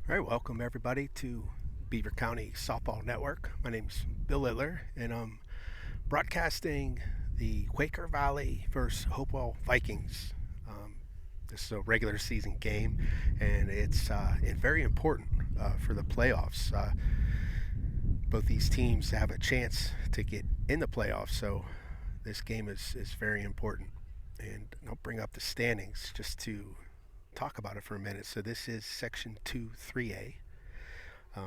All right, welcome everybody to Beaver County Softball Network. My name's Bill Littler, and I'm broadcasting the Quaker Valley versus Hopewell Vikings. This is a regular season game, and it's very important for the playoffs. Both these teams have a chance to get in the playoffs, so this game is very important. And I'll bring up the standings just to talk about it for a minute. So this is Section 2 3A.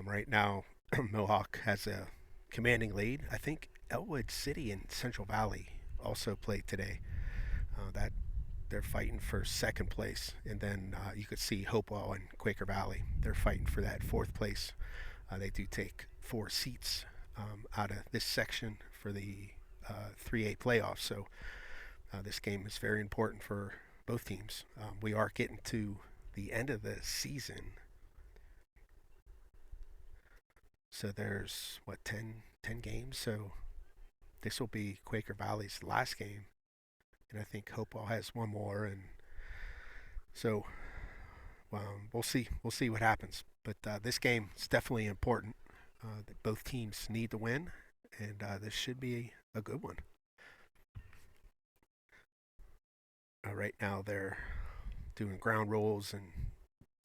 Right now, Mohawk has a commanding lead. I think Elwood City and Central Valley also played today. That they're fighting for second place, and then you could see Hopewell and Quaker Valley. They're fighting for that fourth place. They do take 4 seats out of this section for the 3A playoffs. So this game is very important for both teams. We are getting to the end of the season. So there's what, 10 games. So this will be Quaker Valley's last game, and I think Hopewell has one more. And so we'll see what happens. But this game is definitely important. Both teams need to win, and this should be a good one. Right now they're doing ground rules and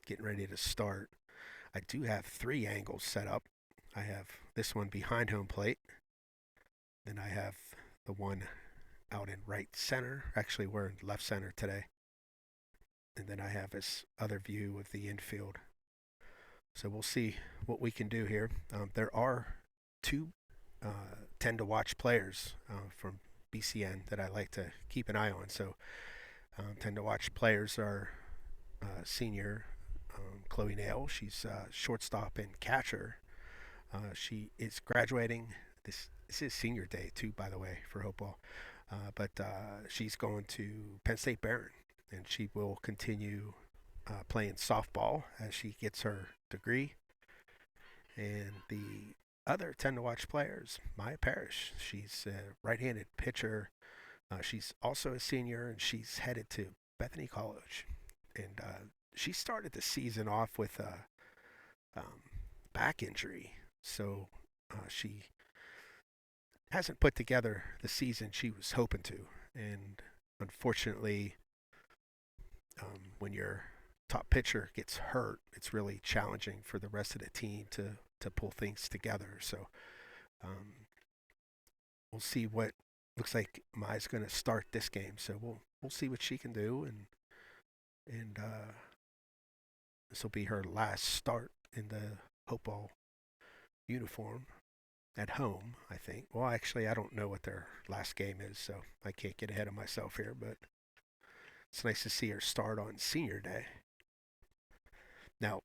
getting ready to start. I do have 3 angles set up. I have this one behind home plate. Then I have the one out in right center. Actually, we're in left center today. And then I have this other view of the infield. So we'll see what we can do here. There are two tend to watch players from BCN that I like to keep an eye on. So tend to watch players are senior Chloe Nale. She's shortstop and catcher. She is graduating. This is senior day too, by the way, for Hopewell. But she's going to Penn State Barron, and she will continue playing softball as she gets her degree. And the other tend to watch players, Maya Parrish. She's a right-handed pitcher. She's also a senior, and she's headed to Bethany College. And she started the season off with a back injury, so she hasn't put together the season she was hoping to. And unfortunately, when your top pitcher gets hurt, it's really challenging for the rest of the team to pull things together. So we'll see what looks like Mai's going to start this game. So we'll see what she can do, and this will be her last start in the Hopewell uniform at home, I think. Well, actually, I don't know what their last game is, so I can't get ahead of myself here, but it's nice to see her start on senior day. Now,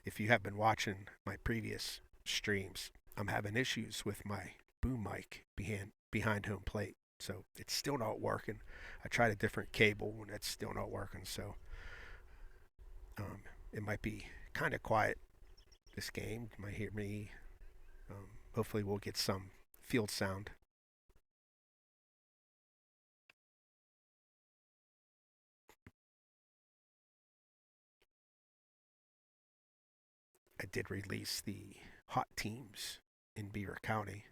if you have been watching my previous streams, I'm having issues with my boom mic behind home plate. So it's still not working. I tried a different cable and it's still not working. So it might be kind of quiet this game. You might hear me. Hopefully we'll get some field sound. I did release the hot teams in Beaver County.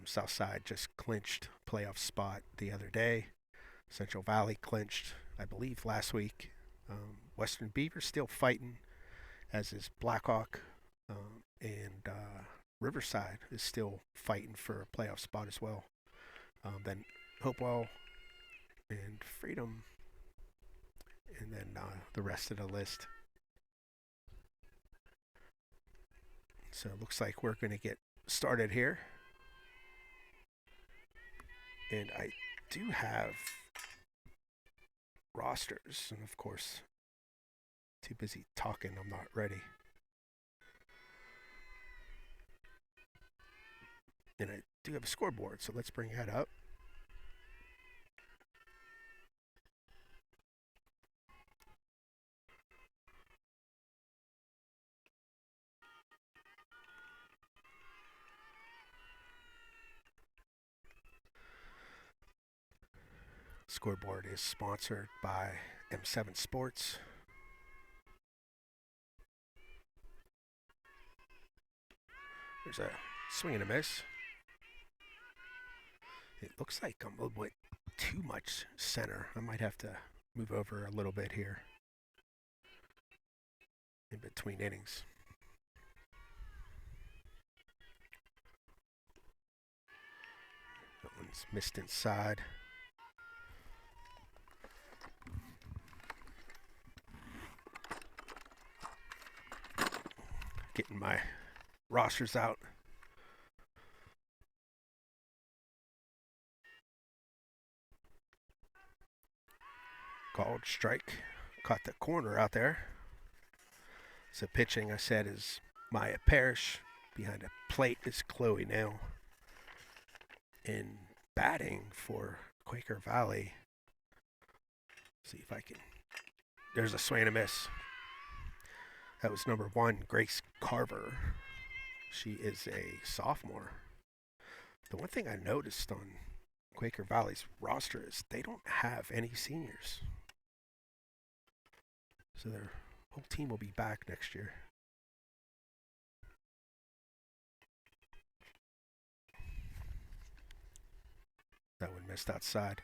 Southside just clinched playoff spot the other day. Central Valley clinched, I believe, last week. Western Beaver still fighting, as is Blackhawk, and Riverside is still fighting for a playoff spot as well. Then Hopewell and Freedom, and then the rest of the list. So it looks like we're going to get started here. And I do have rosters, and of course, too busy talking, I'm not ready. And I do have a scoreboard, so let's bring that up. Scoreboard is sponsored by M7 Sports. There's a swing and a miss. It looks like I'm a little bit too much center. I might have to move over a little bit here in between innings. That one's missed inside. Getting my rosters out. Called strike. Caught the corner out there. So pitching, I said, is Maya Parrish. Behind the plate is Chloe Nale. In batting for Quaker Valley. See if I can. There's a swing and a miss. That was number 1, Grace Carver. She is a sophomore. The one thing I noticed on Quaker Valley's roster is they don't have any seniors. So their whole team will be back next year. That one missed outside.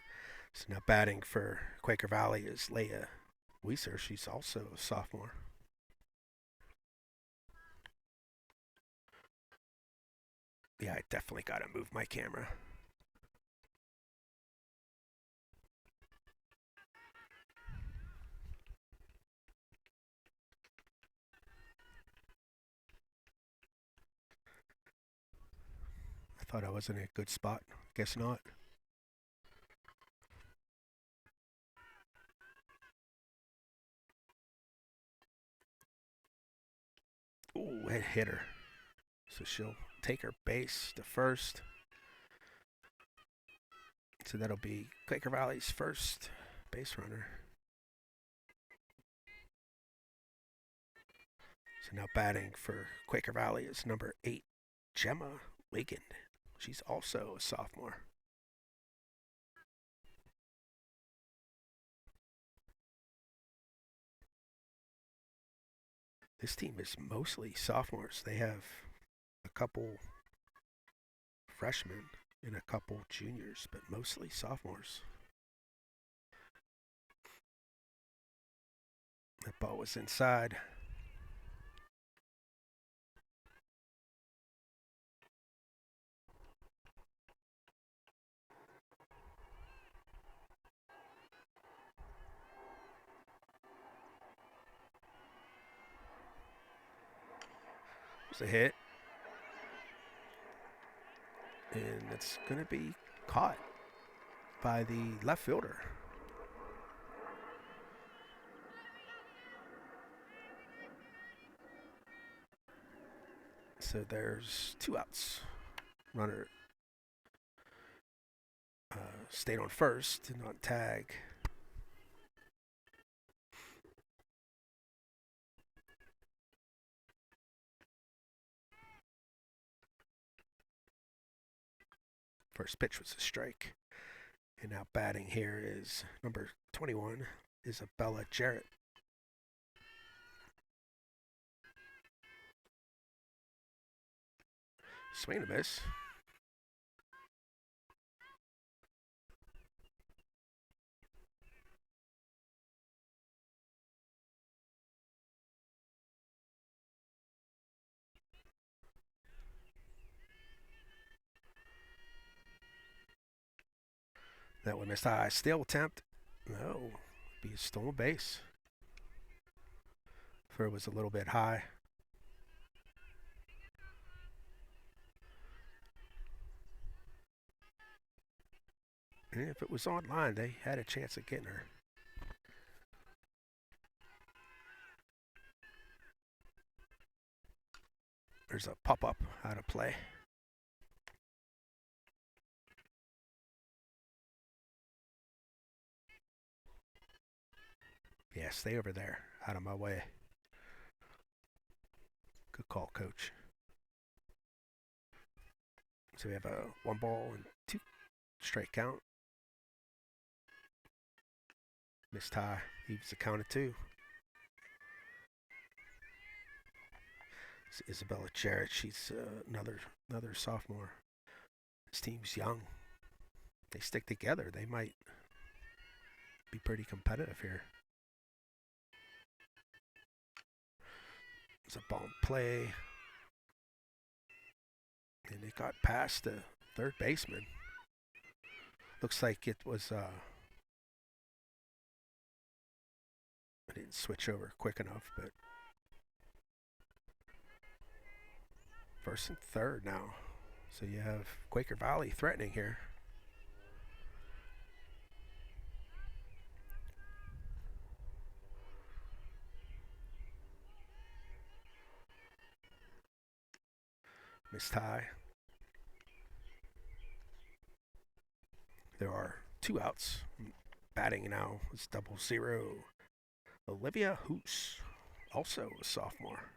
So now batting for Quaker Valley is Leah Weiser. She's also a sophomore. Yeah, I definitely got to move my camera. I thought I was in a good spot. Guess not. Ooh, it hit her. So she'll take her base to first. So that'll be Quaker Valley's first base runner. So now batting for Quaker Valley is number 8, Gemma Wiggin. She's also a sophomore. This team is mostly sophomores. They have a couple freshmen and a couple juniors, but mostly sophomores. That ball was inside. It's a hit. And it's going to be caught by the left fielder. So there's 2 outs. Runner stayed on first and on tag. First pitch was a strike. And now batting here is number 21, Isabella Jarrett. Swing and a miss. That one missed high. Steal attempt. No. Be a stolen base. For it was a little bit high. And if it was online, they had a chance of getting her. There's a pop-up out of play. Yeah, stay over there. Out of my way. Good call, coach. So we have a 1 ball and 2 strike count. Missed high. Leaves the count at 2. It's Isabella Jarrett. She's another sophomore. This team's young. They stick together. They might be pretty competitive here. It's a bomb play. And it got past the third baseman. Looks like it was. I didn't switch over quick enough, but first and third now. So you have Quaker Valley threatening here. Missed high. There are 2 outs. Batting now is 0-0. Olivia Hoos, also a sophomore.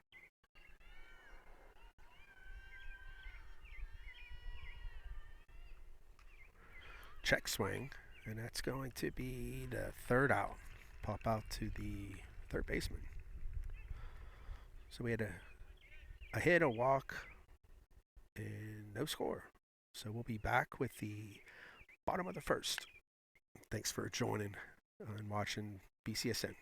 Check swing, and that's going to be the third out. Pop out to the third baseman. So we had a hit, a walk, and no score. So we'll be back with the bottom of the first. Thanks for joining and watching BCSN.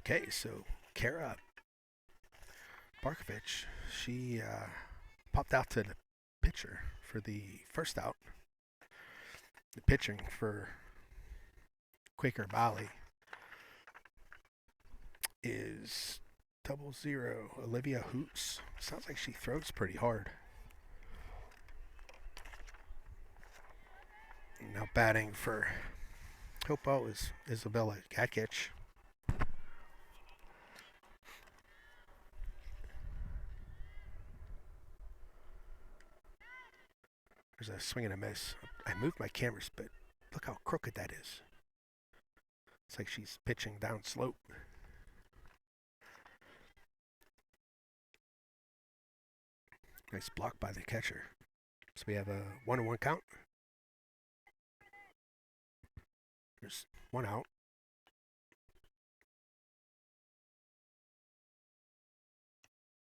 Okay, so Kara Barkovich, she popped out to the pitcher for the first out. The pitching for Quaker Valley is 00 Olivia Hoots. Sounds like she throws pretty hard. Now batting for Hopewell is Isabella Gakic. There's a swing and a miss. I moved my cameras, but look how crooked that is. It's like she's pitching down slope. Nice block by the catcher. So we have a 1-1 count. There's one out.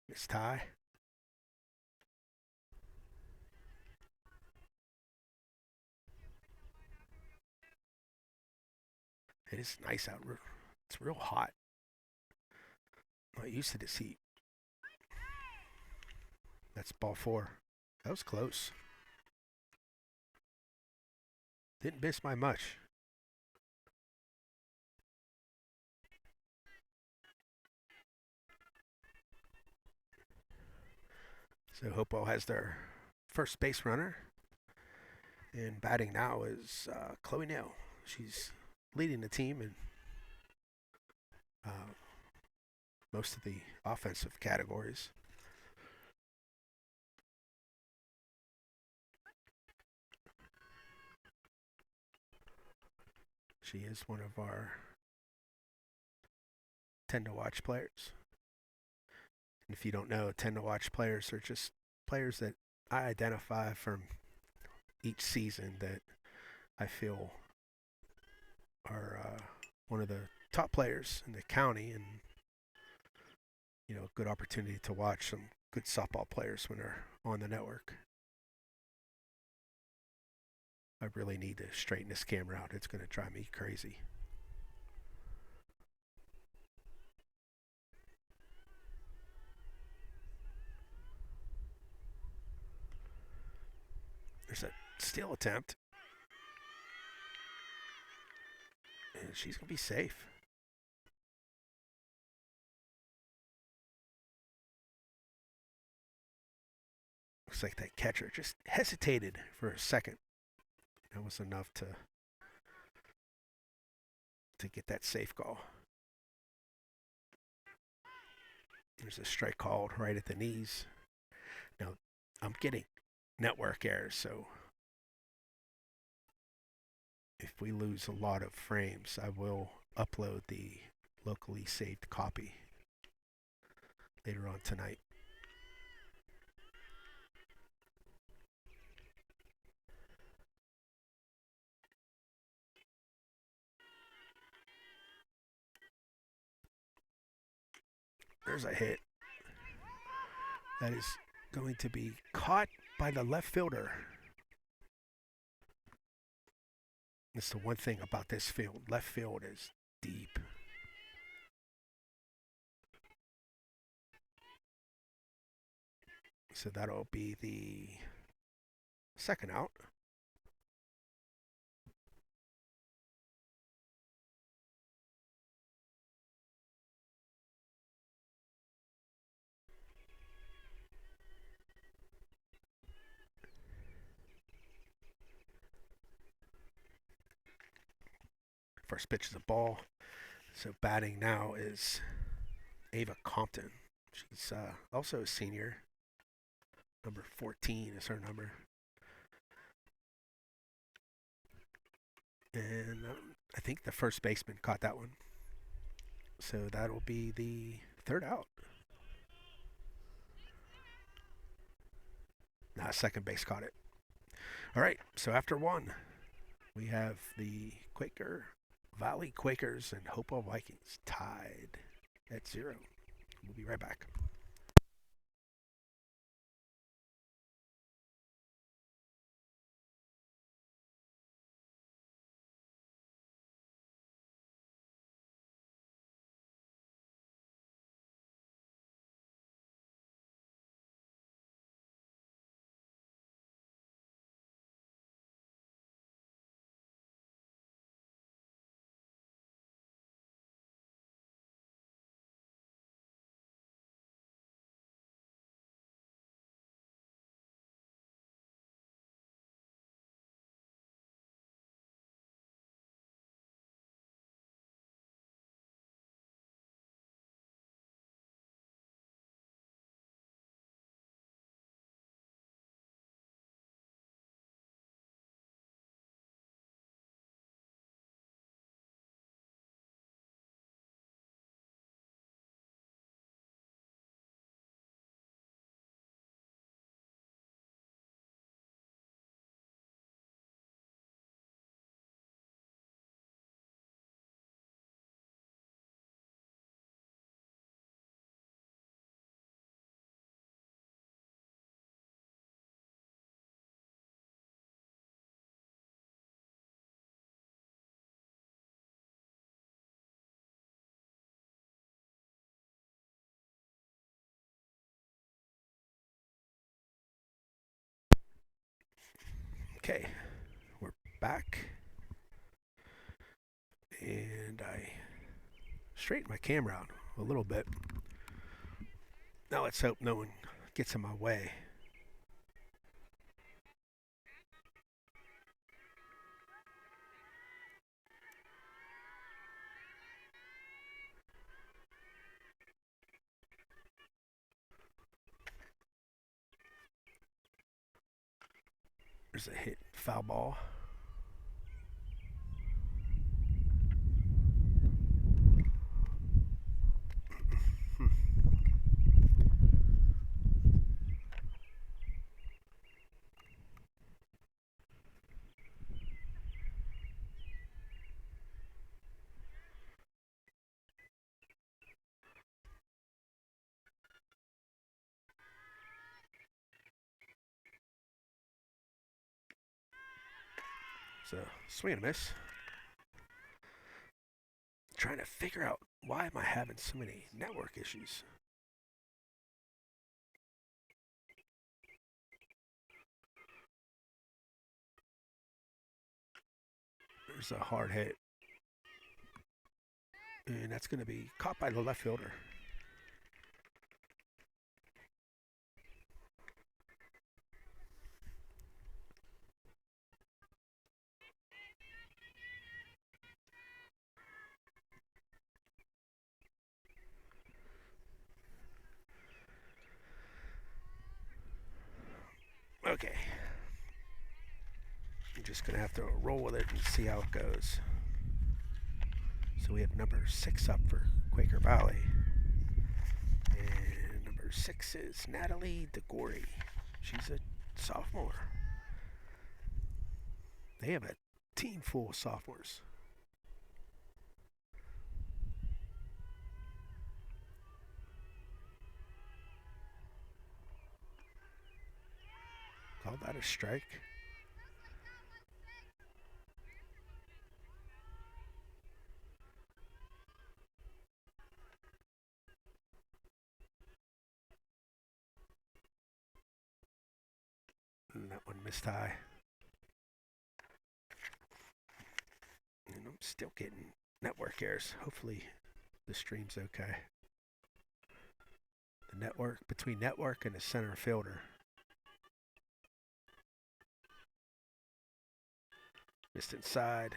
Miss tie. It is nice out. It's real hot. I'm not used to this heat. That's ball 4. That was close. Didn't miss by much. So Hopewell has their first base runner. And batting now is Chloe Nale. She's leading the team in most of the offensive categories. She is one of our tend to watch players. And if you don't know, tend to watch players are just players that I identify from each season that I feel are one of the top players in the county, and good opportunity to watch some good softball players when they're on the network. I really need to straighten this camera out. It's going to drive me crazy. There's a steal attempt. And she's going to be safe. Looks like that catcher just hesitated for a second. That was enough to get that safe call. There's a strike called right at the knees. Now, I'm getting network errors, so if we lose a lot of frames, I will upload the locally saved copy later on tonight. There's a hit. That is going to be caught by the left fielder. That's the one thing about this field. Left field is deep. So that'll be the second out. First pitch is a ball. So batting now is Ava Compton. She's also a senior. Number 14 is her number. And I think the first baseman caught that one. So that'll be the third out. Nah, second base caught it. All right, so after one, we have the Quaker Valley Quakers and Hopewell Vikings tied at 0. We'll be right back. Okay, we're back. And I straightened my camera out a little bit. Now let's hope no one gets in my way. There's a hit foul ball. So, swing and a miss. Trying to figure out why am I having so many network issues. There's a hard hit. And that's going to be caught by the left fielder. Okay. I'm just going to have to roll with it and see how it goes. So we have number 6 up for Quaker Valley. And number 6 is Natalie DeGory. She's a sophomore. They have a team full of sophomores. Call that a strike. And that one missed high. And I'm still getting network errors. Hopefully the stream's okay. The network, between network and the center fielder. Missed inside.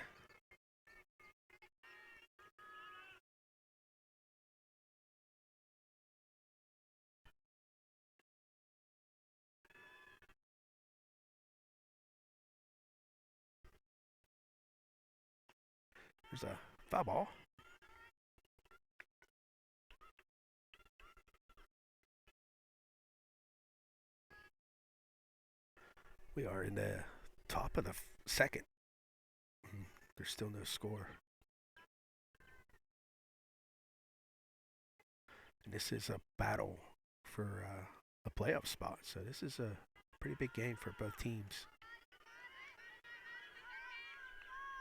There's a foul ball. We are in the top of the second. There's still no score. And this is a battle for a playoff spot. So this is a pretty big game for both teams.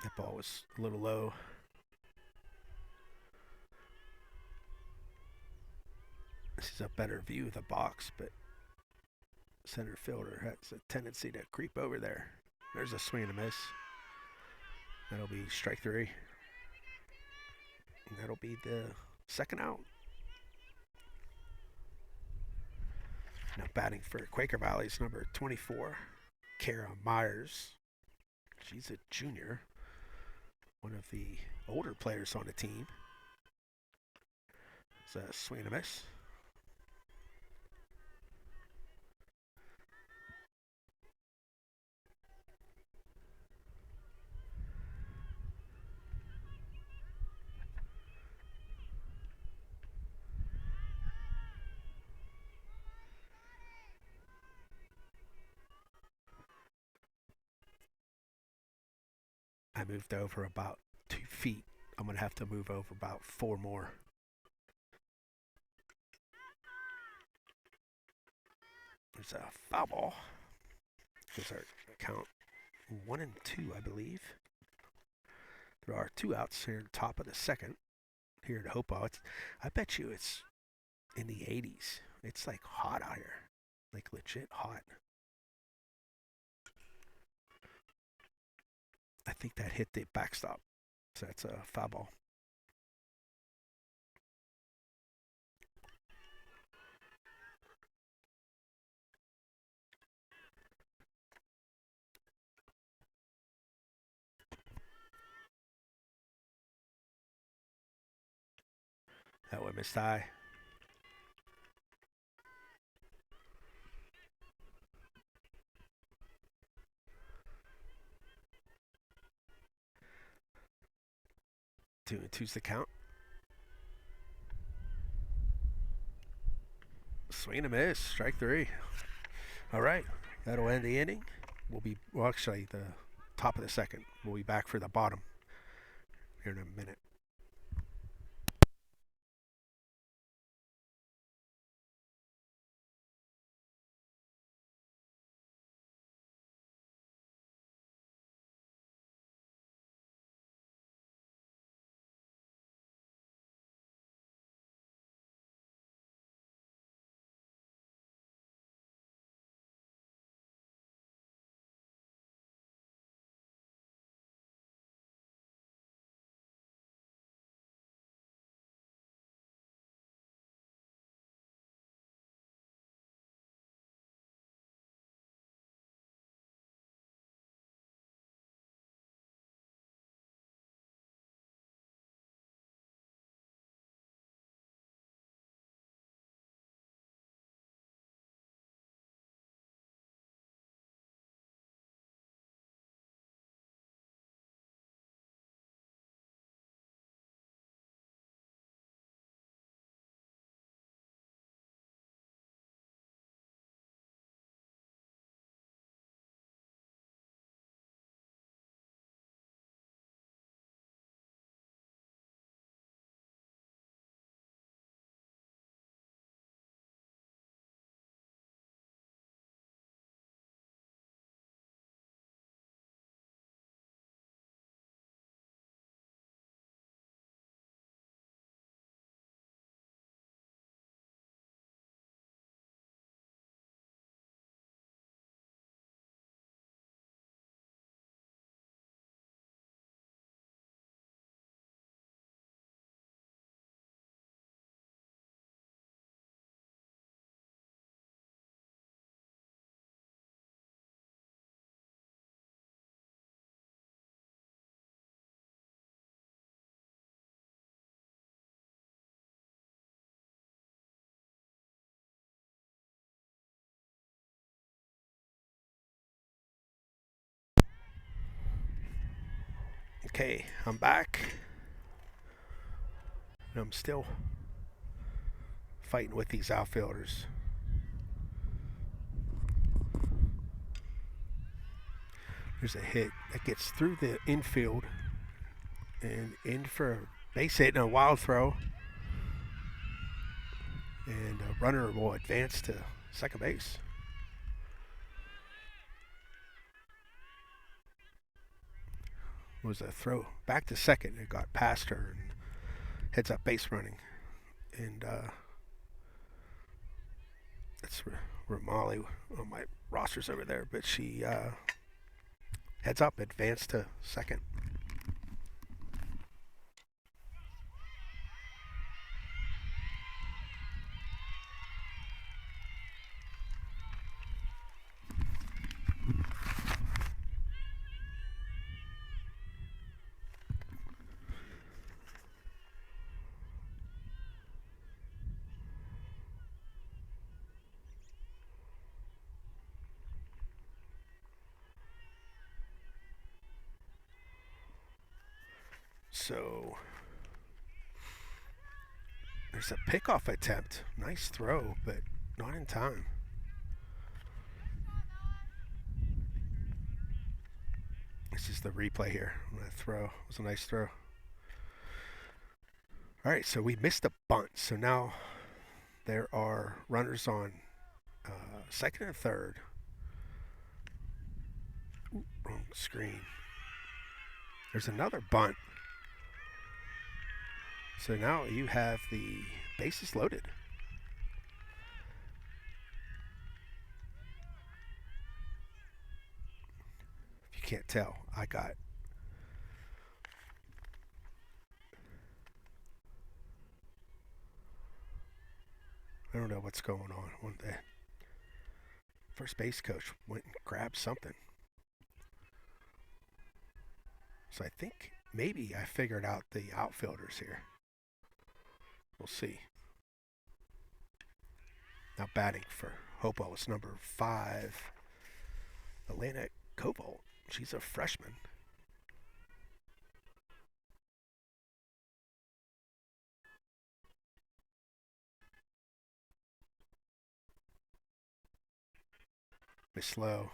That ball was a little low. This is a better view of the box, but center fielder has a tendency to creep over there. There's a swing and a miss. That'll be strike 3. And that'll be the second out. Now batting for Quaker Valley's number 24, Kara Myers. She's a junior, one of the older players on the team. It's a swing and a miss. I moved over about 2 feet. I'm going to have to move over about 4 more. There's a foul ball. There's our count 1 and 2, I believe. There are 2 outs here at the top of the second here at Hopewell. I bet you it's in the 80s. It's like hot out here. Like legit hot. I think that hit the backstop. So that's a foul ball. That one missed high. Two and two's the count. Swing and a miss. Strike three. All right. That'll end the inning. Well, actually, the top of the second. We'll be back for the bottom here in a minute. Okay, I'm back. And I'm still fighting with these outfielders. There's a hit that gets through the infield and in for a base hit and a wild throw. And a runner will advance to second base. It was a throw back to second. It got past her and heads up base running. And that's where Molly on my roster's over there, but she heads up, advanced to second. So there's a pickoff attempt. Nice throw, but not in time. This is the replay here. That throw was a nice throw. All right, so we missed a bunt. So now there are runners on second and third. Ooh, wrong screen. There's another bunt. So now you have the bases loaded. If you can't tell, I got I don't know what's going on. The first base coach went and grabbed something. So I think maybe I figured out the outfielders here. We'll see. Now batting for Hopewell is number 5, Alana Koval. She's a freshman. Miss Lowe.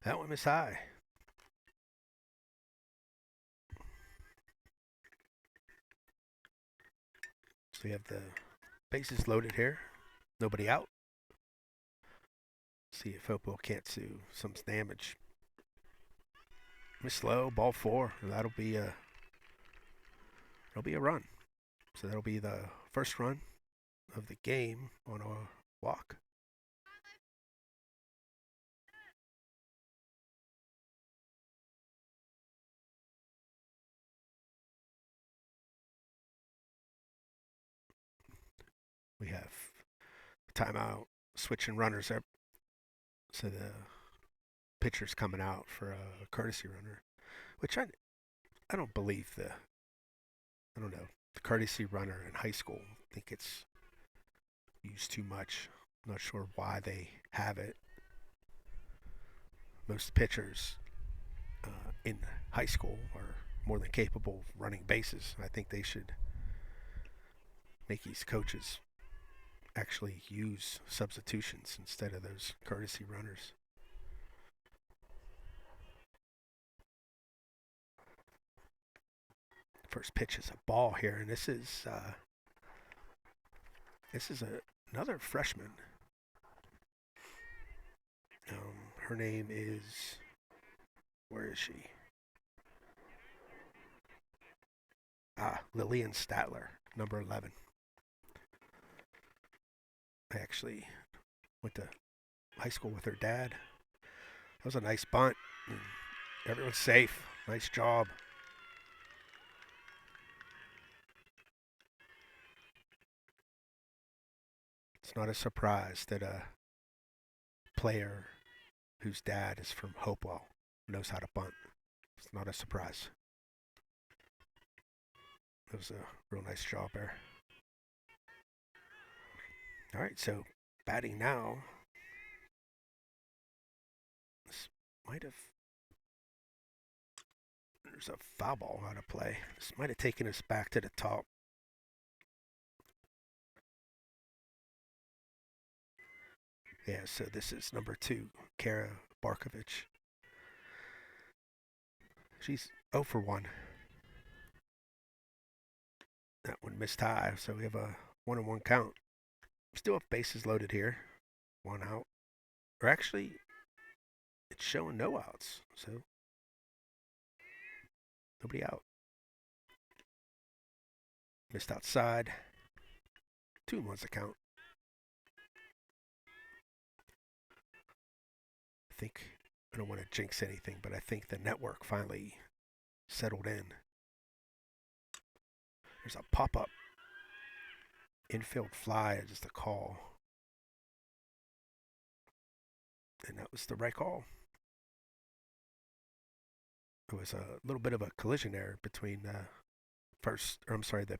That one Miss High. So we have the bases loaded here. Nobody out. See if Hopewell can't do some damage. Miss Lowe, ball 4. That'll be a run. So that'll be the first run of the game on a walk. We have timeout, switching runners up. So the pitcher's coming out for a courtesy runner, which I don't believe I don't know, the courtesy runner in high school. I think it's used too much. I'm not sure why they have it. Most pitchers in high school are more than capable of running bases. I think they should make these coaches actually use substitutions instead of those courtesy runners. First pitch is a ball here, and this is another freshman. Her name is, where is she? Lillian Statler, number 11. I actually went to high school with her dad. That was a nice bunt. Everyone's safe. Nice job. It's not a surprise that a player whose dad is from Hopewell knows how to bunt. It's not a surprise. That was a real nice job there. All right, so batting now. This might have. There's a foul ball out of play. This might have taken us back to the top. Yeah, so this is number 2, Kara Barkovich. She's 0 for 1. That one missed high, so we have a 1-1 count. Still have bases loaded here. 1 out. Or actually, it's showing no outs, so nobody out. Missed outside. 2-1's the count. I don't want to jinx anything, but I think the network finally settled in. There's a pop-up. Infield fly, just a call. And that was the right call. It was a little bit of a collision there between the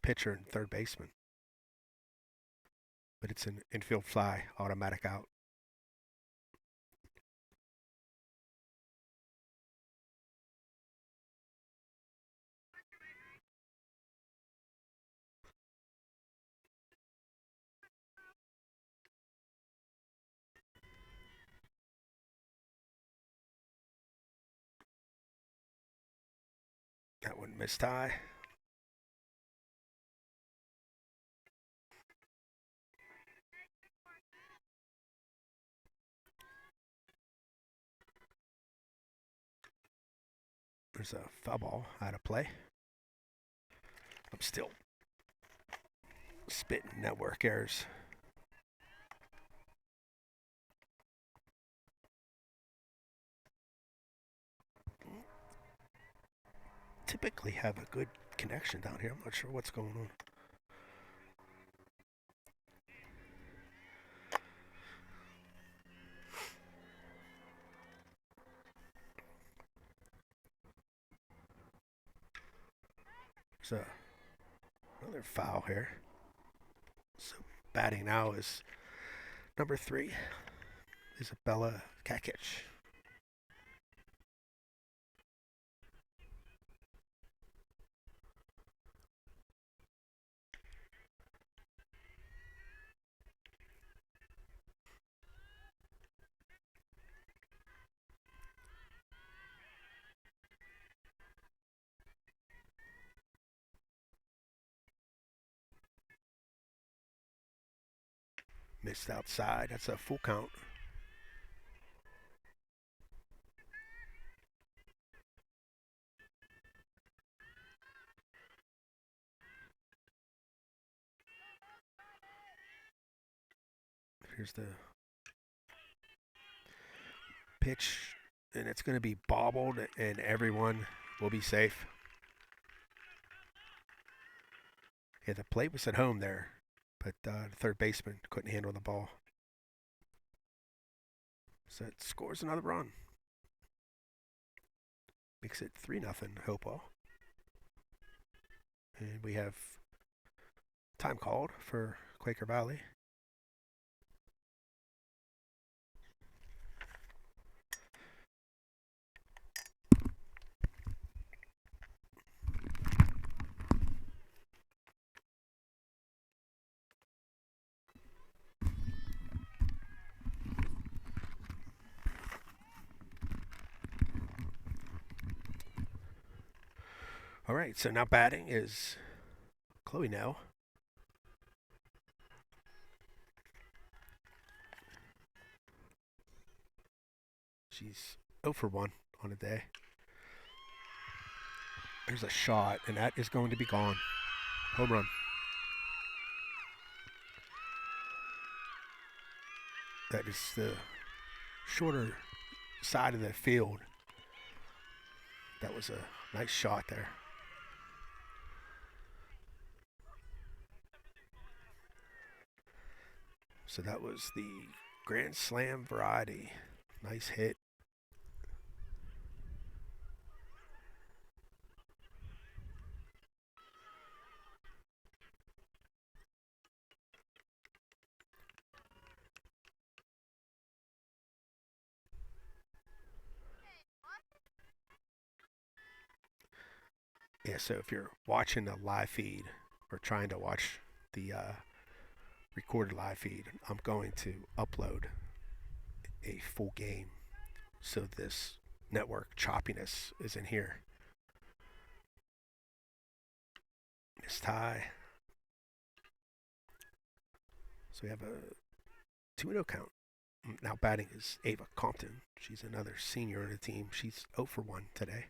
pitcher and third baseman. But it's an infield fly, automatic out. That one missed high. There's a foul ball out of play. I'm still spitting network errors. typically have a good connection down here. I'm not sure what's going on. There's another foul here. So batting now is number 3, Isabella Kakic. Missed outside. That's a full count. Here's the pitch, and it's going to be bobbled, and everyone will be safe. Yeah, the plate was at home there, but the third baseman couldn't handle the ball. So it scores another run. Makes it 3-0 Hopewell. And we have time called for Quaker Valley. All right, so now batting is Chloe Nale. She's 0 for 1 on a day. There's a shot, and that is going to be gone. Home run. That is the shorter side of the field. That was a nice shot there. So that was the Grand Slam variety. Nice hit. Yeah, so if you're watching the live feed or trying to watch the recorded live feed, I'm going to upload a full game so this network choppiness is in here. Miss tie. So we have a 2-0 count. Now batting is Ava Compton. She's another senior on the team. She's 0 for 1 today.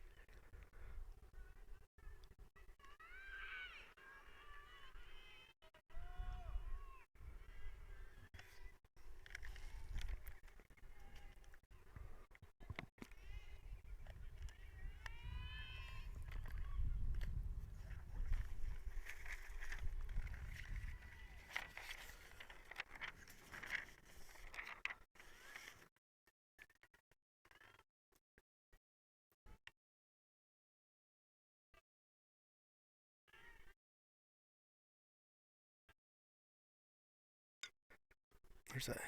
There's a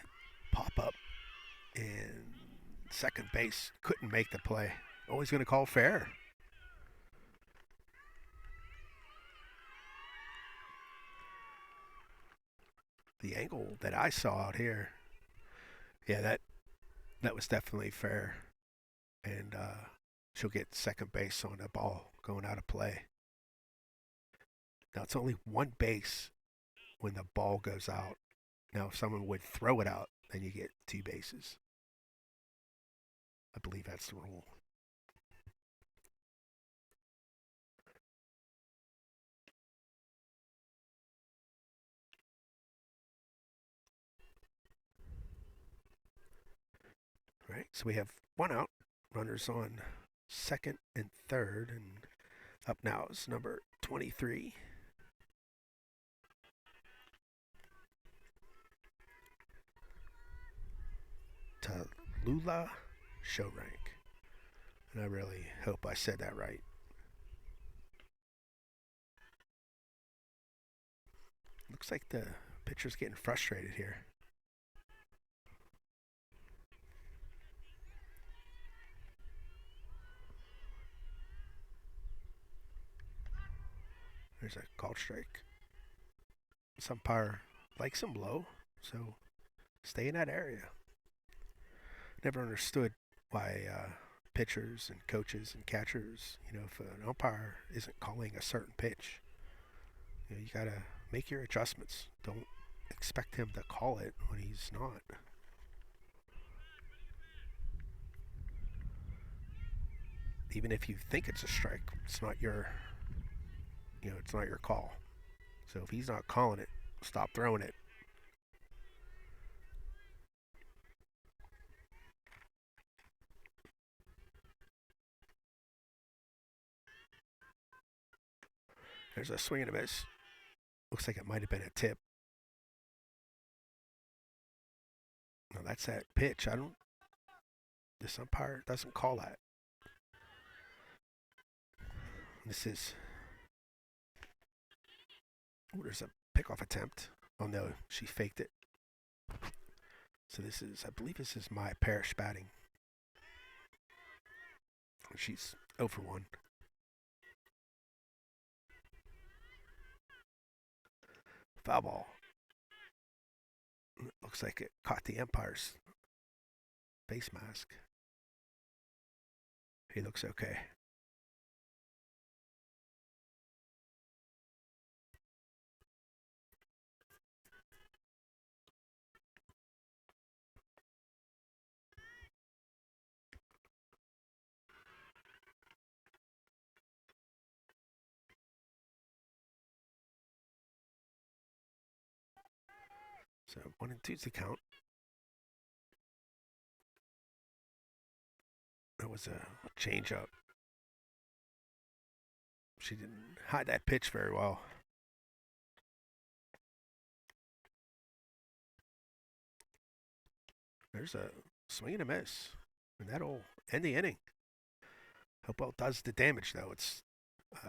pop up, and second base couldn't make the play. Always going to call fair. The angle that I saw out here, yeah, that was definitely fair. And she'll get second base on the ball going out of play. Now it's only one base when the ball goes out. Now if someone would throw it out, then you get 2 bases. I believe that's the rule. Right, so we have 1 out, runners on second and third, and Up now is number 23. Tallulah show rank. And I really hope I said that right. Looks like the pitcher's getting frustrated here. There's a called strike. This umpire likes him low, so stay in that area. Never understood why pitchers and coaches and catchers, if an umpire isn't calling a certain pitch, you gotta make your adjustments. Don't expect him to call it when he's not. Even if you think it's a strike, it's not it's not your call. So if he's not calling it, stop throwing it. There's a swing and a miss. Looks like it might have been a tip. No, that's that pitch. This umpire doesn't call that. This is. Oh, there's a pickoff attempt. Oh no, she faked it. So I believe this is my Parrish batting. She's 0 for 1. Foul ball. Looks like it caught the umpire's face mask. He looks okay. So 1-2's the count. That was a change up. She didn't hide that pitch very well. There's a swing and a miss, and that'll end the inning. Hopewell does the damage though.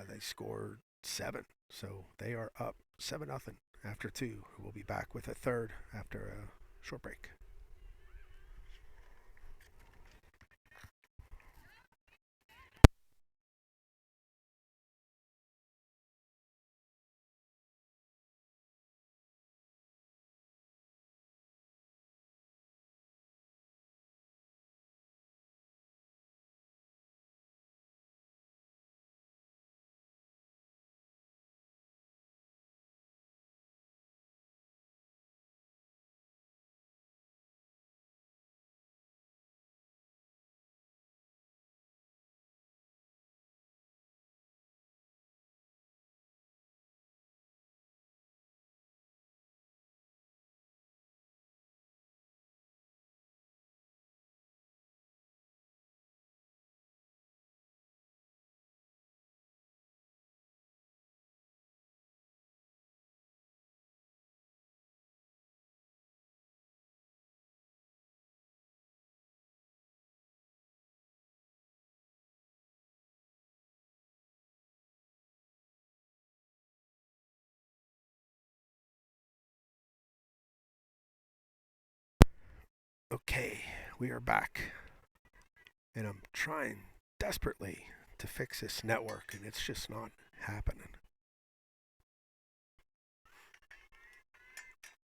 They scored 7, so they are up 7-0 after 2. We'll be back with a third after a short break. Okay, we are back. And I'm trying desperately to fix this network, and it's just not happening.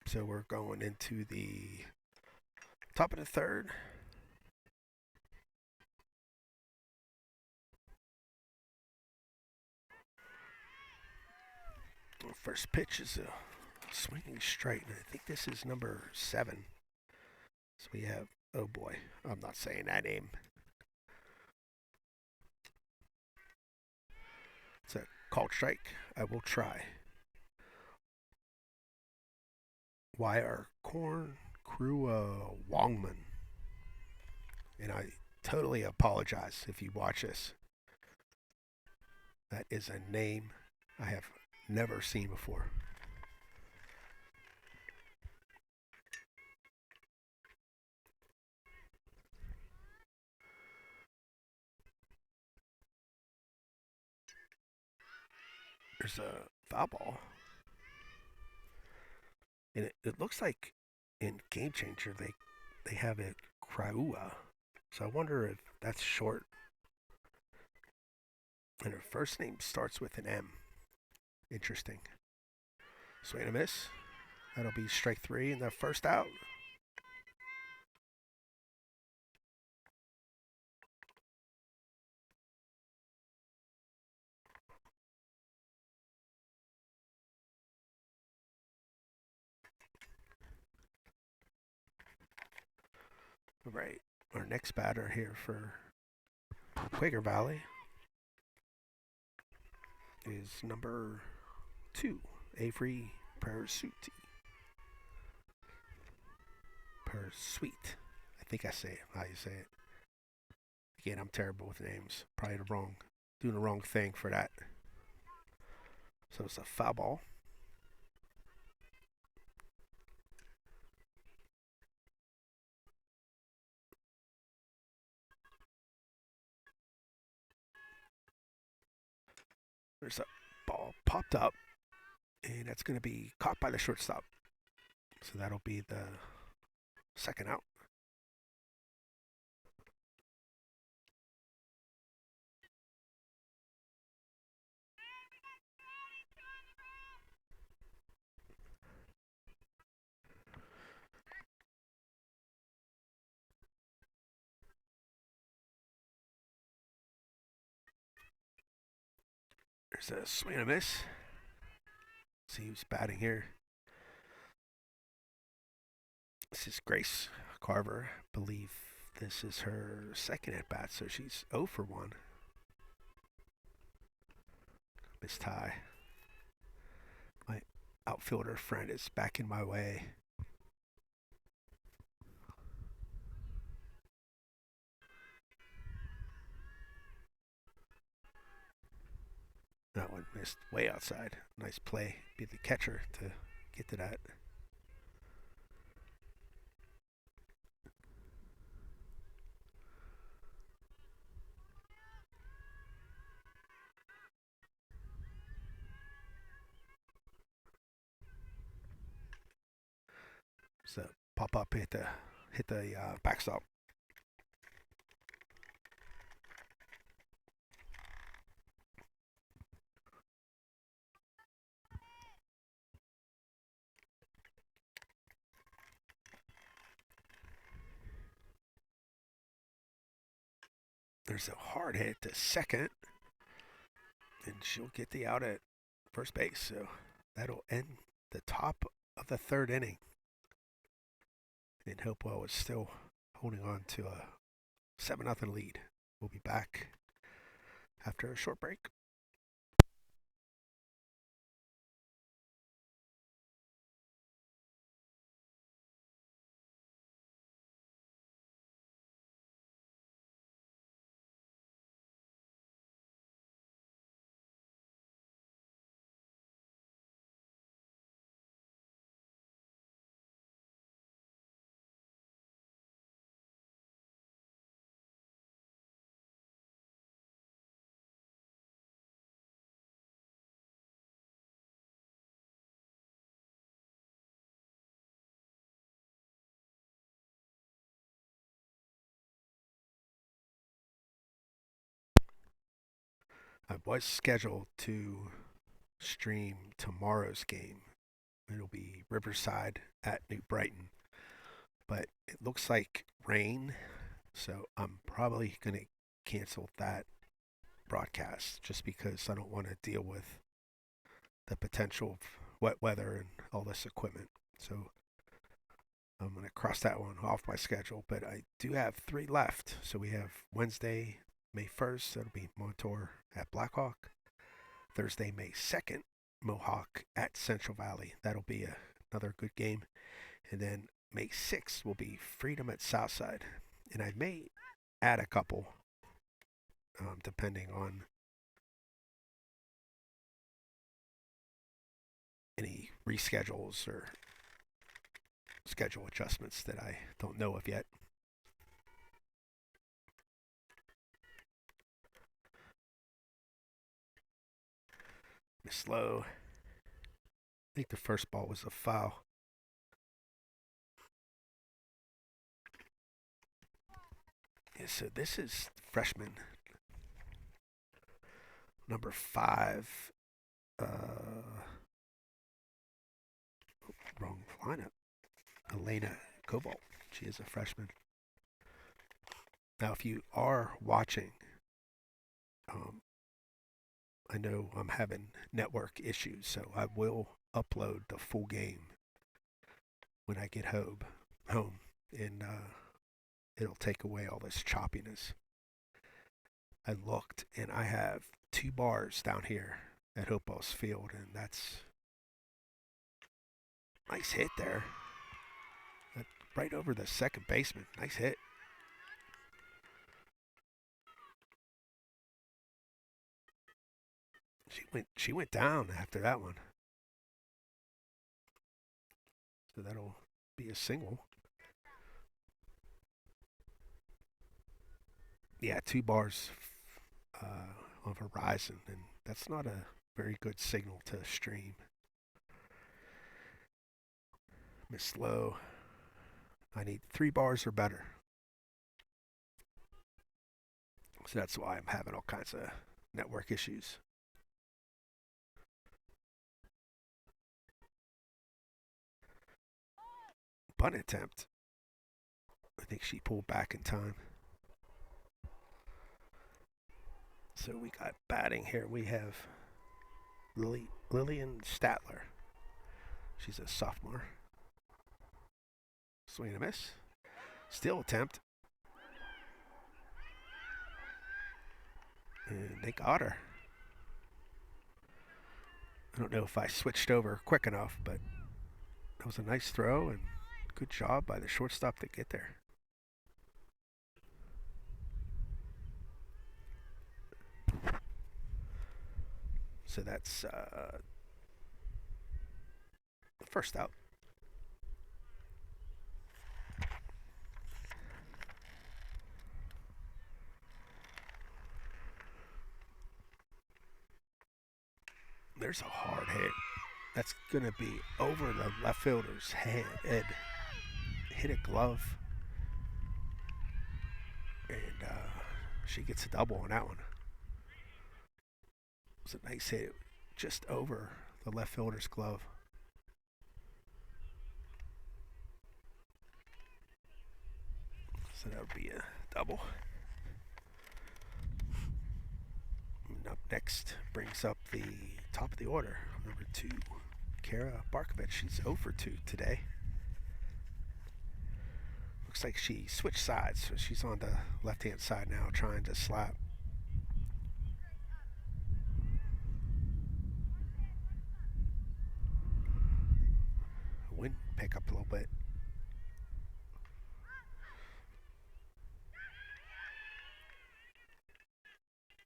So we're going into the top of the third. First pitch is a swinging straight, and I think this is number 7. So we have, oh boy, I'm not saying that name. It's a called strike. I will try. Y.R. Corn Crew Wongman. And I totally apologize if you watch this. That is a name I have never seen before. There's a foul ball. And it looks like in Game Changer they have it Kraua. So I wonder if that's short. And her first name starts with an M. Interesting. Swing and a miss. That'll be strike three and the first out. All right. Our next batter here for Quaker Valley is number 2, Avery Persuti. Persuit. I think I say it how you say it. Again, I'm terrible with names. Probably doing the wrong thing for that. So it's a foul ball. There's a ball popped up, and that's going to be caught by the shortstop. So that'll be the second out. There's a swing and a miss. See who's batting here. This is Grace Carver. I believe this is her second at bat, so she's 0 for 1. Miss Ty. My outfielder friend is back in my way. That one missed way outside. Nice play. Be the catcher to get to that. So pop up, hit the backstop. There's a hard hit to second, and she'll get the out at first base. So that'll end the top of the third inning. And Hopewell is still holding on to a 7-0 lead. We'll be back after a short break. I was scheduled to stream tomorrow's game. It'll be Riverside at New Brighton. But it looks like rain, so I'm probably going to cancel that broadcast just because I don't want to deal with the potential of wet weather and all this equipment. So I'm going to cross that one off my schedule. But I do have 3 left. So we have Wednesday, May 1st. That'll be Montour at Blackhawk. Thursday, May 2nd, Mohawk at Central Valley. That'll be another good game. And then May 6th will be Freedom at Southside. And I may add a couple depending on any reschedules or schedule adjustments that I don't know of yet. Miss Low. I think the first ball was a foul. Yeah, so this is freshman number 5. Wrong lineup. Elena Cobalt. She is a freshman. Now, if you are watching, I know I'm having network issues, so I will upload the full game when I get home, and it'll take away all this choppiness. I looked, and I have 2 bars down here at Hopewell's Field, and that's nice hit there. Right over the second baseman. Nice hit. She went down after that one. So that'll be a single. Yeah, 2 bars on Verizon, and that's not a very good signal to stream. Miss Low, I need 3 bars or better. So that's why I'm having all kinds of network issues. Bunt attempt. I think she pulled back in time. So we got batting here. We have Lillian Statler. She's a sophomore. Swing and a miss. Steal attempt. And they got her. I don't know if I switched over quick enough, but that was a nice throw and good job by the shortstop to get there. So that's the first out. There's a hard hit. That's going to be over the left fielder's head. Hit a glove. And she gets a double on that one. It was a nice hit just over the left fielder's glove. So that would be a double. And up next brings up the top of the order, number 2, Kara Barkovich. She's 0 for 2 today. Looks like she switched sides, so she's on the left-hand side now trying to slap. Wind pick up a little bit.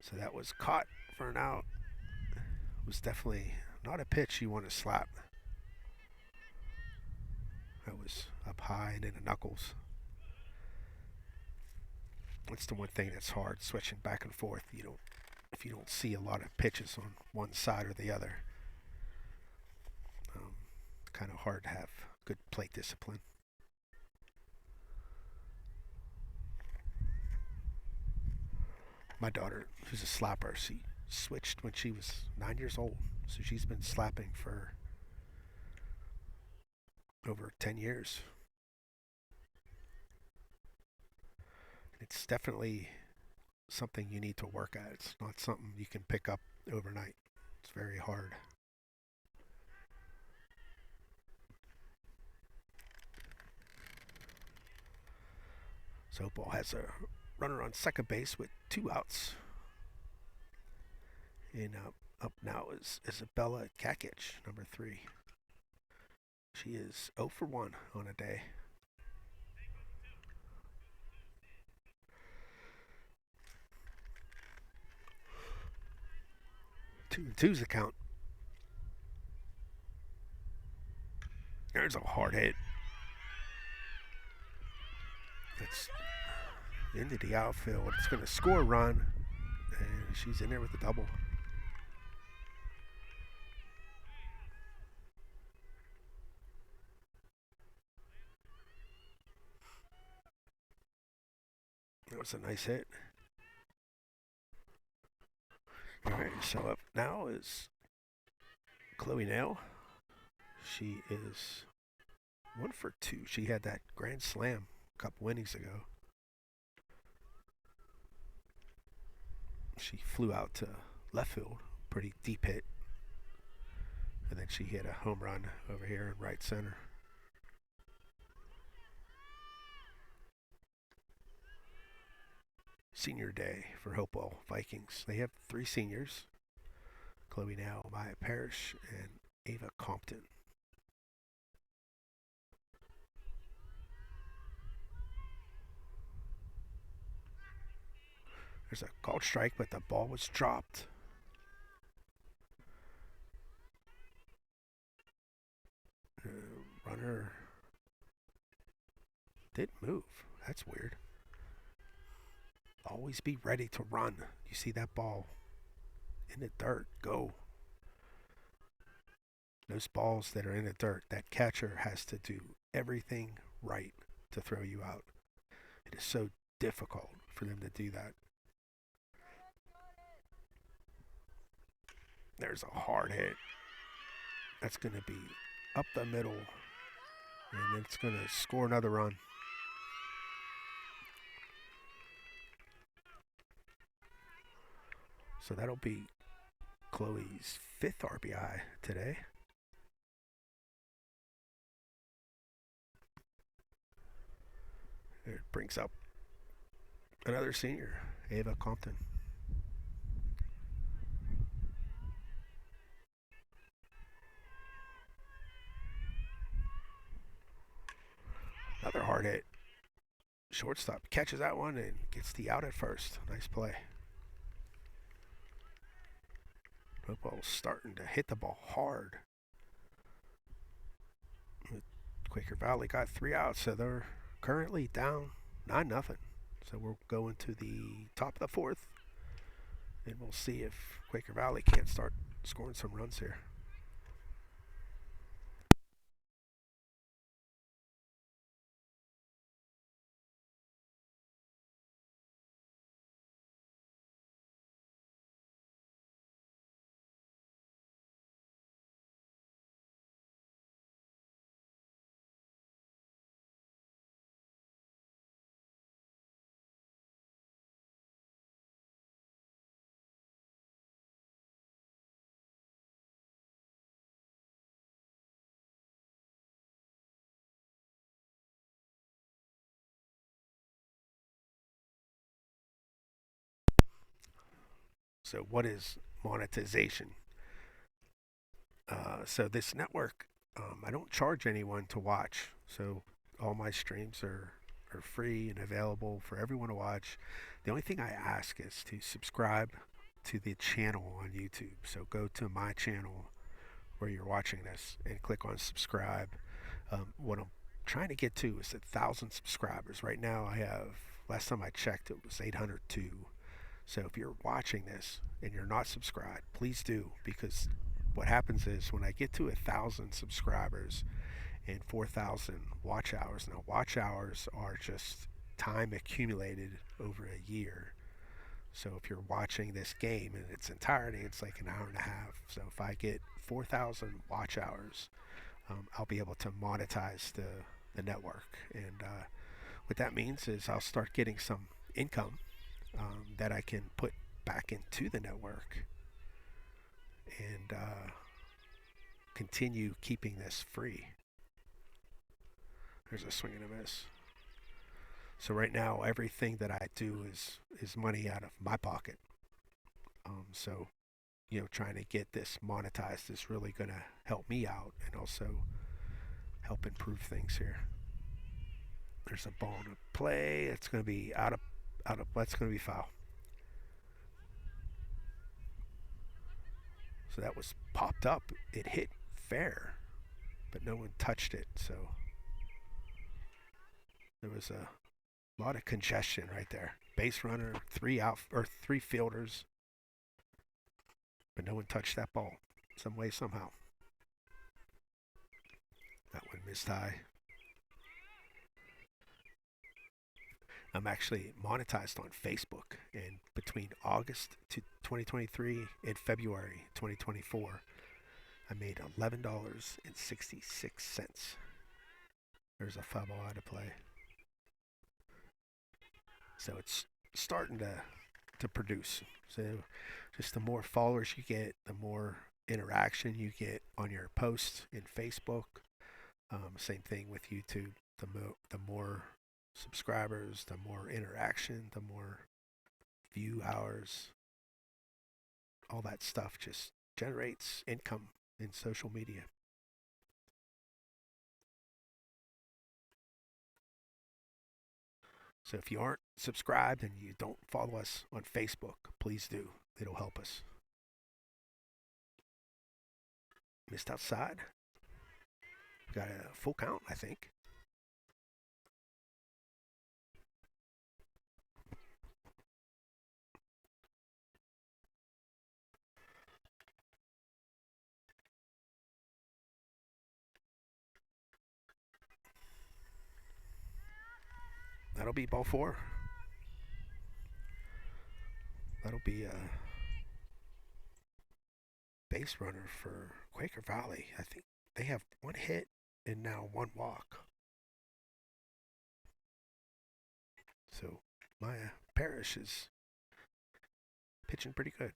So that was caught for an out. It was definitely not a pitch you want to slap. That was up high and in the knuckles. That's the one thing that's hard, switching back and forth. If you don't see a lot of pitches on one side or the other, kind of hard to have good plate discipline. My daughter, who's a slapper, she switched when she was 9 years old, so she's been slapping for over 10 years. It's definitely something you need to work at. It's not something you can pick up overnight. It's very hard. So Hopewell has a runner on second base with 2 outs. And up now is Isabella Kakic, number 3. She is 0 for 1 on a day. 2-2's the count. There's a hard hit. It's into the outfield. It's going to score a run, and she's in there with the double. That was a nice hit. All right, so up now is Chloe Nale. She is 1 for 2. She had that grand slam a couple innings ago. She flew out to left field, pretty deep hit, and then she hit a home run over here in right center. Senior day for Hopewell Vikings. They have 3 seniors: Chloe Nale, Maya Parrish, and Ava Compton. There's a called strike, but the ball was dropped. Runner didn't move. That's weird. Always be ready to run. You see that ball in the dirt, go. Those balls that are in the dirt, that catcher has to do everything right to throw you out. It is so difficult for them to do that. There's a hard hit. That's going to be up the middle, and it's going to score another run. So that'll be Chloe's 5th RBI today. It brings up another senior, Ava Compton. Another hard hit. Shortstop catches that one and gets the out at first. Nice play. Hopewell's starting to hit the ball hard. Quaker Valley got 3 outs, so they're currently down 9-0. So we'll go into the top of the 4th, and we'll see if Quaker Valley can't start scoring some runs here. So what is monetization? So this network, I don't charge anyone to watch. So all my streams are free and available for everyone to watch. The only thing I ask is to subscribe to the channel on YouTube. So go to my channel where you're watching this and click on subscribe. What I'm trying to get to is 1,000 subscribers. Right now I have, last time I checked, it was 802. So if you're watching this and you're not subscribed, please do, because what happens is when I get to 1,000 subscribers and 4,000 watch hours, now watch hours are just time accumulated over a year. So if you're watching this game in its entirety, it's like an hour and a half. So if I get 4,000 watch hours, I'll be able to monetize the network. And what that means is I'll start getting some income that I can put back into the network and continue keeping this free. There's a swing and a miss. So right now, everything that I do is money out of my pocket. So, trying to get this monetized is really going to help me out and also help improve things here. There's a ball to play. It's going to be out of. That's going to be foul. So that was popped up. It hit fair. but no one touched it. So there was a lot of congestion right there. Base runner, three fielders, but no one touched that ball. Some way, somehow. That one missed high. I'm actually monetized on Facebook, and between August 2023 and February 2024, I made $11.66. There's a foul ball out of play. So it's starting to produce. So just the more followers you get, the more interaction you get on your posts in Facebook. Same thing with YouTube. The more subscribers, the more interaction, the more view hours, all that stuff just generates income in social media. So if you aren't subscribed and you don't follow us on Facebook, please do. It'll help us. Missed outside. We got a full count, I think. That'll be ball four. That'll be a base runner for Quaker Valley. I think they have one hit and now one walk. So Maya Parrish is pitching pretty good.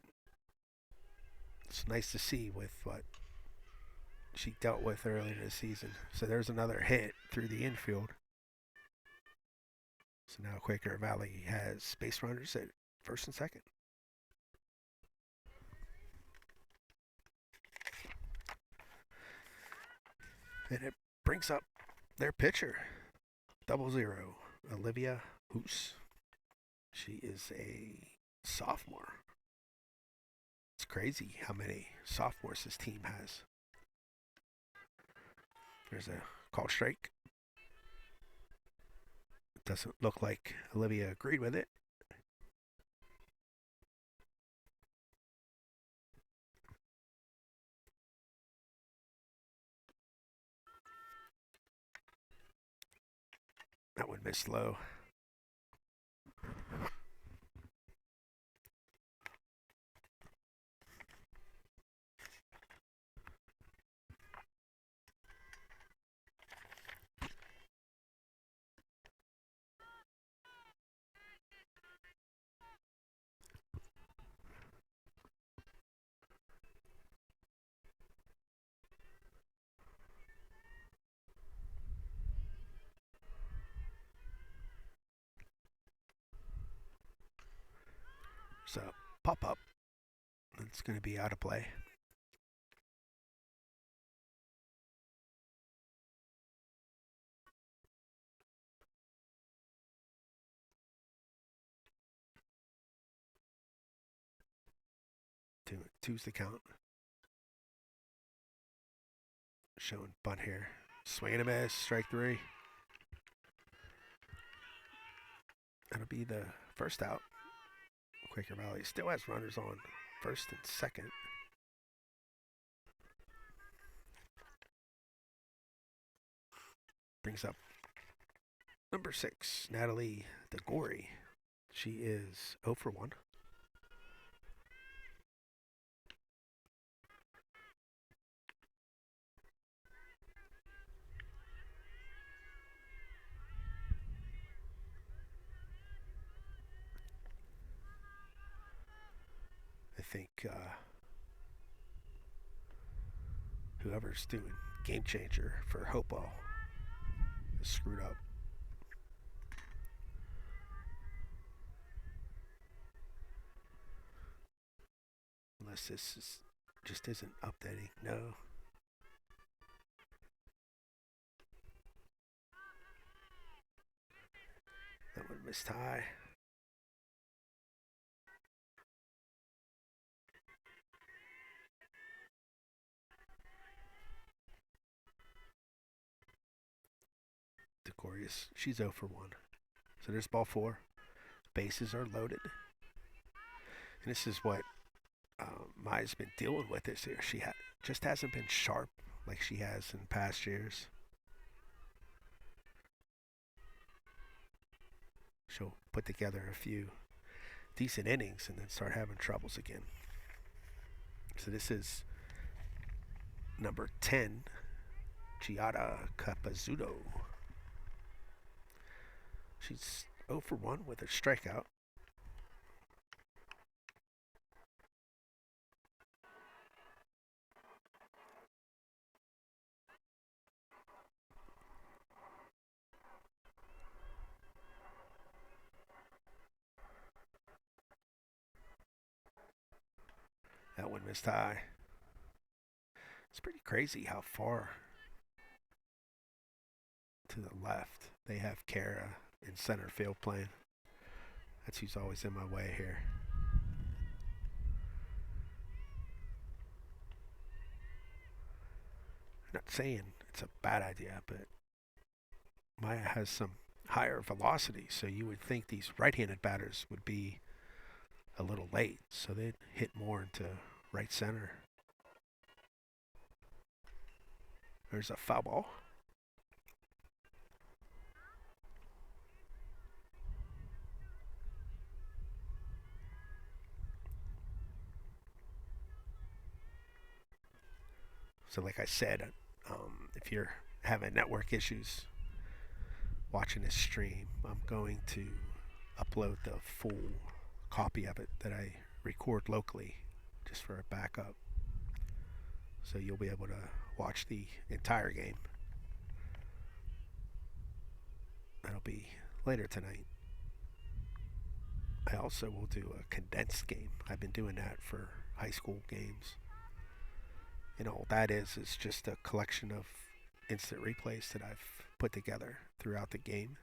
It's nice to see with what she dealt with earlier this season. So there's another hit through the infield. So now Quaker Valley has base runners at first and second. And it brings up their pitcher, 00, Olivia Hoos. She is a sophomore. It's crazy how many sophomores this team has. There's a call strike. Doesn't look like Olivia agreed with it. That one missed low. So pop up. It's going to be out of play. Two's the count. Showing bunt here. Swing and a miss. Strike three. That'll be the first out. Quaker Valley still has runners on first and second. Brings up number 6, Natalie DeGory. She is 0 for 1. I think whoever's doing Game Changer for Hopewell is screwed up. Unless this just isn't updating. No. That one missed high. Corey's. She's 0 for 1. So there's ball 4. Bases are loaded. And this is what Maya's been dealing with this year. She just hasn't been sharp like she has in past years. She'll put together a few decent innings and then start having troubles again. So this is number 10, Giada Capizzuto. She's 0 for 1 with a strikeout. That one missed high. It's pretty crazy how far to the left they have Kara in center field playing. That's who's always in my way here. I'm not saying it's a bad idea, but Maya has some higher velocity, so you would think these right-handed batters would be a little late, so they'd hit more into right center. There's a foul ball. So like I said, if you're having network issues watching this stream, I'm going to upload the full copy of it that I record locally just for a backup. So you'll be able to watch the entire game. That'll be later tonight. I also will do a condensed game. I've been doing that for high school games. And all that is just a collection of instant replays that I've put together throughout the game.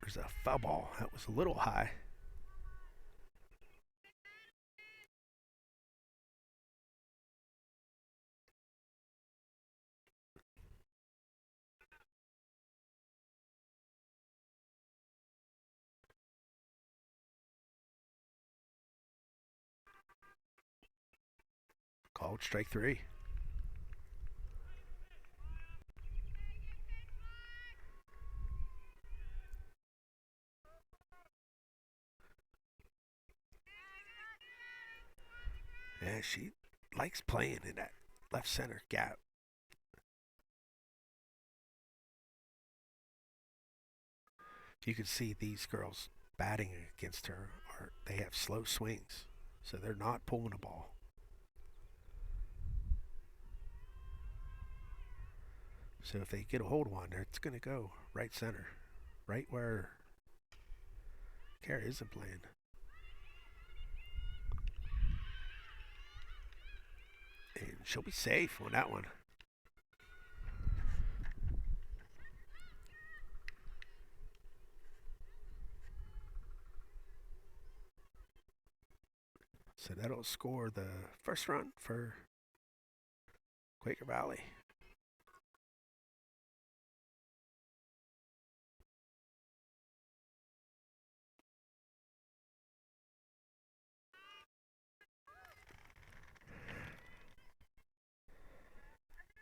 There's a foul ball. That was a little high. Called strike 3. Yeah, she likes playing in that left center gap. You can see these girls batting against her, they have slow swings, so they're not pulling a ball. So if they get a hold of one, it's going to go right center, right where Kara isn't playing. And she'll be safe on that one. So that'll score the first run for Quaker Valley.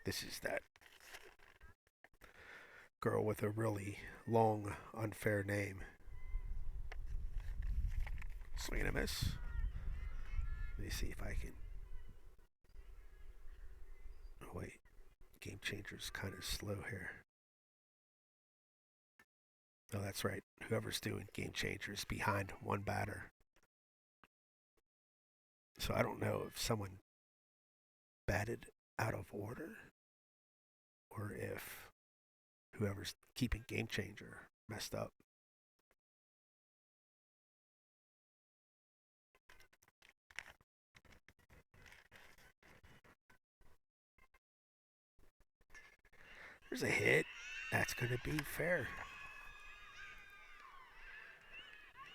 This is that girl with a really long, unfair name. Swing and a miss. Let me see if I can. Oh, wait. Game Changer's kind of slow here. Oh, that's right. Whoever's doing Game Changer's behind one batter. So I don't know if someone batted out of order or if whoever's keeping Game Changer messed up. There's a hit. That's going to be fair.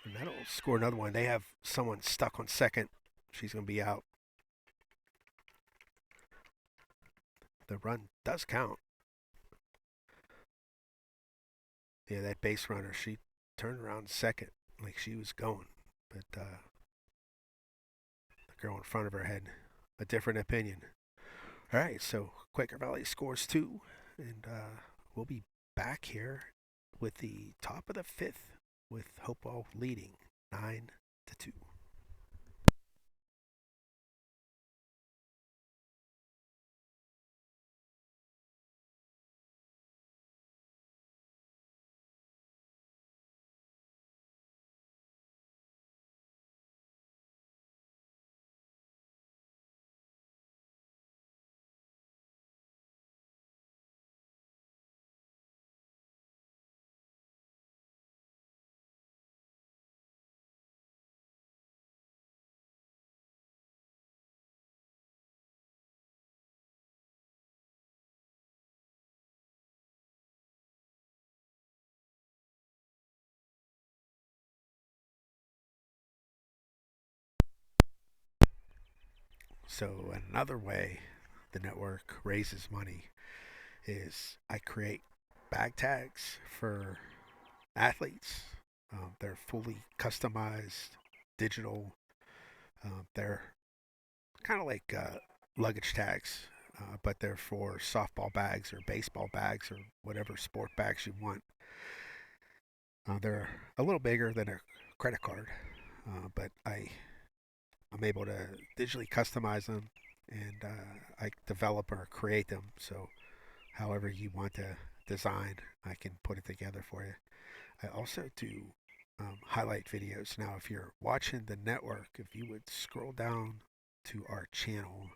And that'll score another one. They have someone stuck on second. She's going to be out. The run does count. Yeah, that base runner, she turned around second like she was going. But the girl in front of her had a different opinion. All right, so Quaker Valley scores 2. And we'll be back here with the top of the 5th with Hopewell leading 9-2. So another way the network raises money is I create bag tags for athletes. They're fully customized, digital. They're kind of like luggage tags, but they're for softball bags or baseball bags or whatever sport bags you want. They're a little bigger than a credit card, but I'm able to digitally customize them, and I develop or create them. So however you want to design, I can put it together for you. I also do highlight videos. Now, if you're watching the network, if you would scroll down to our channel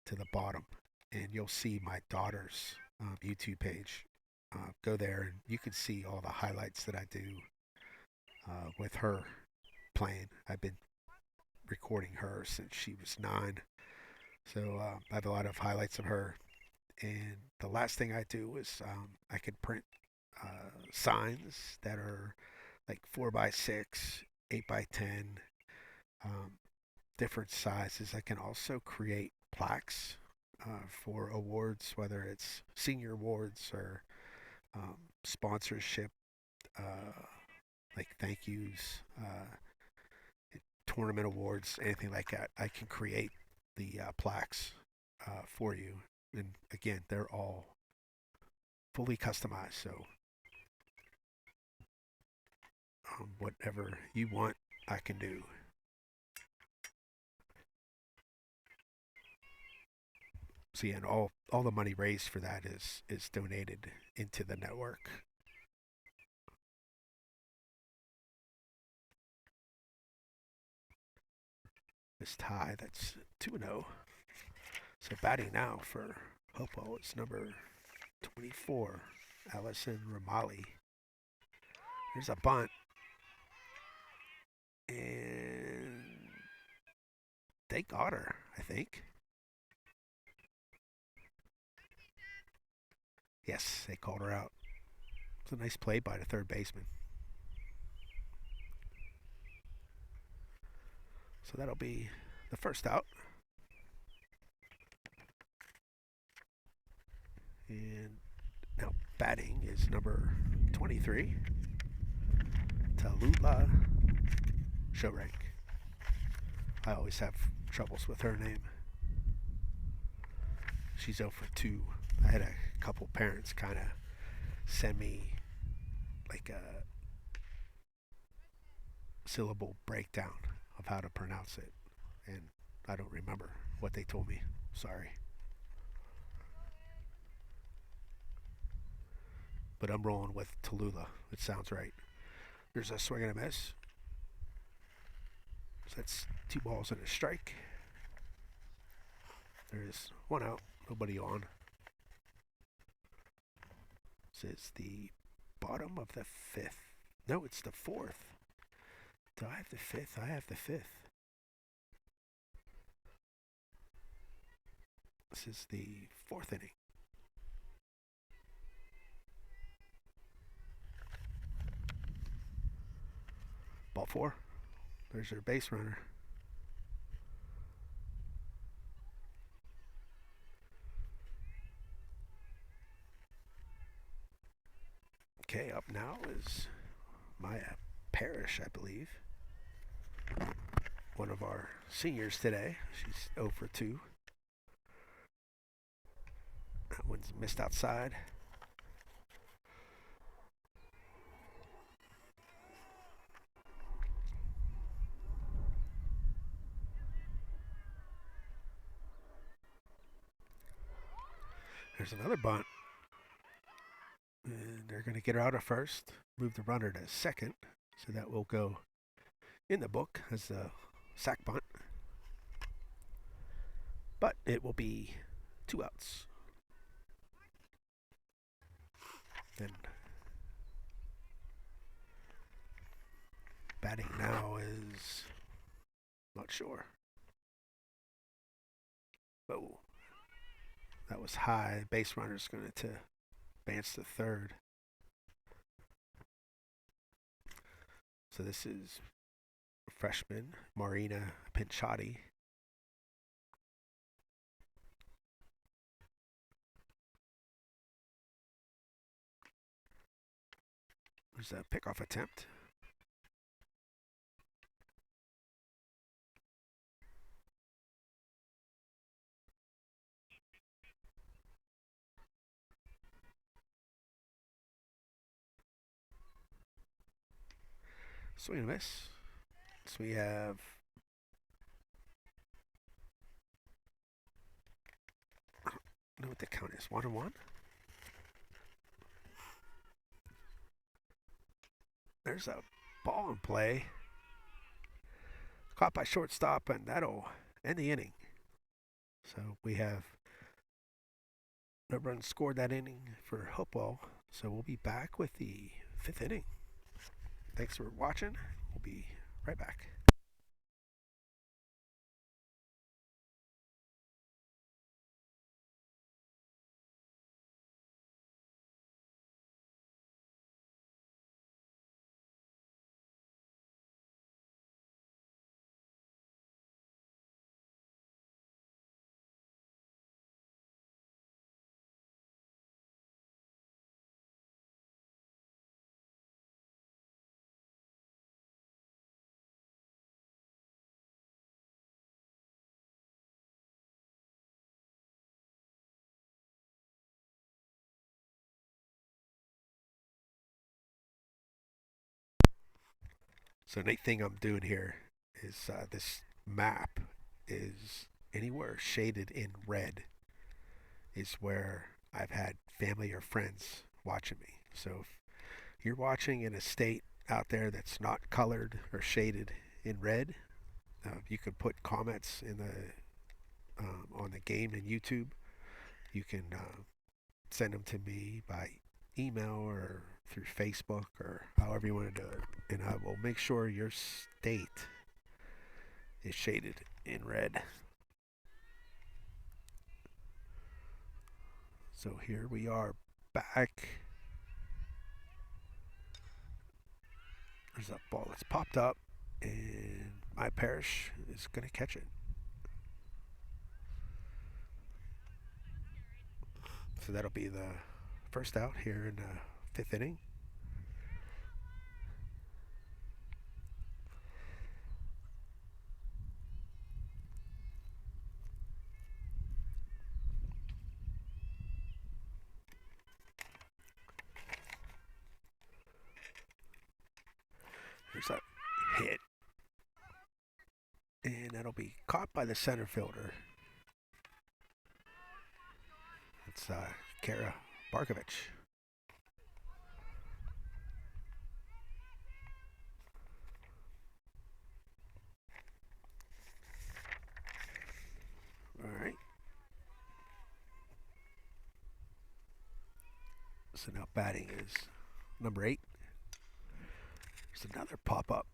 to the bottom, and you'll see my daughter's YouTube page. Go there, and you can see all the highlights that I do with her playing. I've been recording her since she was 9, so I have a lot of highlights of her. And the last thing I do is I can print signs that are like 4x6, 8x10, um, different sizes. I can also create plaques for awards, whether it's senior awards or sponsorship, like thank yous, tournament awards, anything like that. I can create the plaques for you. And again, they're all fully customized. So whatever you want, I can do. So yeah, and all the money raised for that is donated into the network. This tie, that's 2-0. So batting now for Hopewell is number 24, Allison Ramali. There's a bunt, and they got her, I think. Yes, they called her out. It's a nice play by the third baseman. So that'll be the first out. And now batting is number 23, Tallulah Showrank. I always have troubles with her name. She's 0 for 2. I had a couple parents kind of send me like a syllable breakdown of how to pronounce it, and I don't remember what they told me. Sorry. But I'm rolling with Tallulah. It sounds right. There's a swing and a miss. So that's 2 balls and a strike. There's 1 out, nobody on. This is the bottom of the 5th. No, it's the 4th. Do I have the 5th? I have the 5th. This is the 4th inning. Ball four. There's your base runner. Okay, up now is Maya Parrish, I believe. One of our seniors today. She's 0 for 2. That one's missed outside. There's another bunt. And they're going to get her out at first, move the runner to second. So that will go in the book as a sack bunt. But it will be 2 outs. Then batting now is not sure. Oh, that was high. Base runner's going to advance to third. So this is freshman Marina Pinchotti. There's a pickoff attempt. Swing and a miss. So we have I don't know what the count is. 1-1. There's a ball in play. Caught by shortstop, and that'll end the inning. So we have no runs scored that inning for Hopewell. So we'll be back with the 5th inning. Thanks for watching. We'll be right back. So the neat thing I'm doing here is this map is anywhere shaded in red is where I've had family or friends watching me. So if you're watching in a state out there that's not colored or shaded in red, you can put comments in the on the game in YouTube. You can send them to me by email or through Facebook or however you want to do it, and I will make sure your state is shaded in red. So here we are back. There's a ball that's popped up, and my parish is going to catch it. So that'll be the first out here in the 5th inning. There's a hit. And that'll be caught by the center fielder. It's Kara Barkovich. All right. So now batting is number 8. There's another pop-up.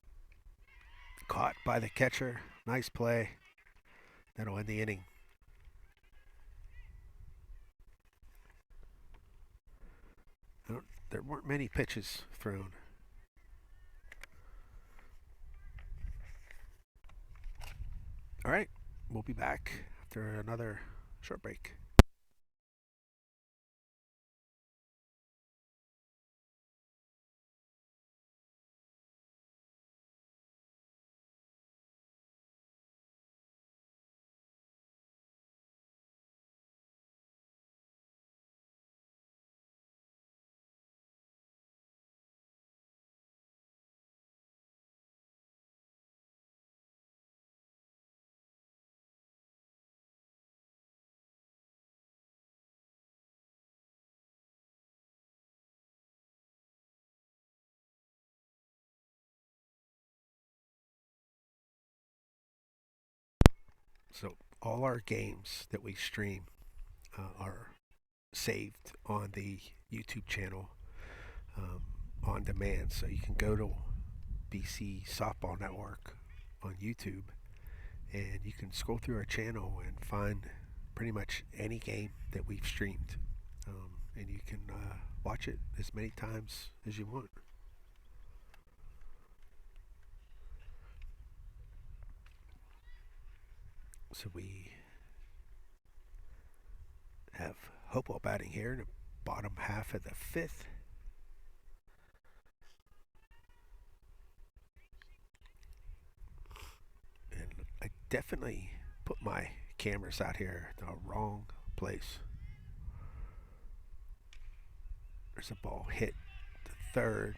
Caught by the catcher. Nice play. That'll end the inning. There weren't many pitches thrown. All right, we'll be back after another short break. So all our games that we stream are saved on the YouTube channel on demand. So you can go to BC Softball Network on YouTube and you can scroll through our channel and find pretty much any game that we've streamed. And you can watch it as many times as you want. So we have Hopewell batting here in the bottom half of the fifth. And I definitely put my cameras out here in the wrong place. There's a ball hit to third.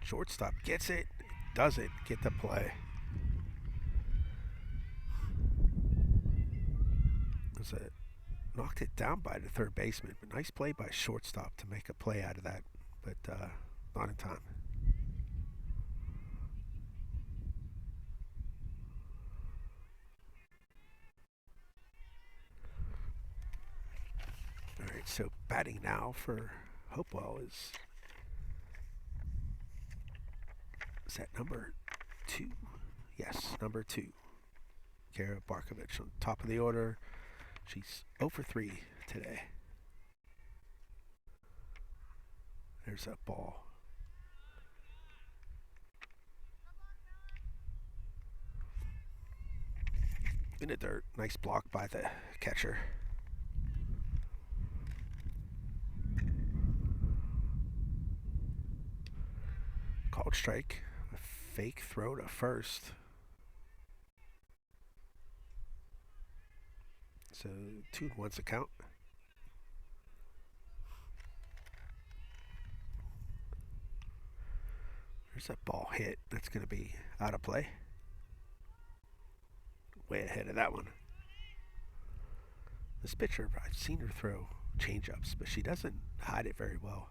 Shortstop gets it, doesn't get the play. There's a knocked it down by the third baseman, but nice play by shortstop to make a play out of that, but not in time. All right, so batting now for Hopewell is that number 2? Yes, number 2. Kara Barkovich on top of the order. She's 0 for 3 today. There's that ball. In the dirt. Nice block by the catcher. Called strike. A fake throw to first. So 2-1's a count. There's that ball hit. That's going to be out of play. Way ahead of that one. This pitcher, I've seen her throw changeups, but she doesn't hide it very well.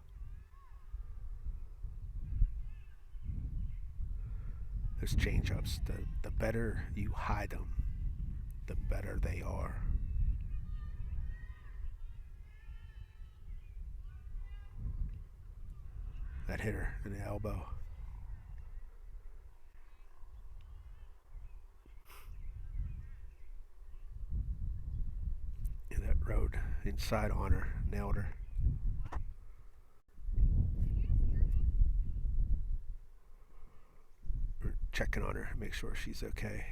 Those changeups, the better you hide them, the better they are. That hit her in the elbow. And that rode inside on her, nailed her. We're checking on her, make sure she's okay.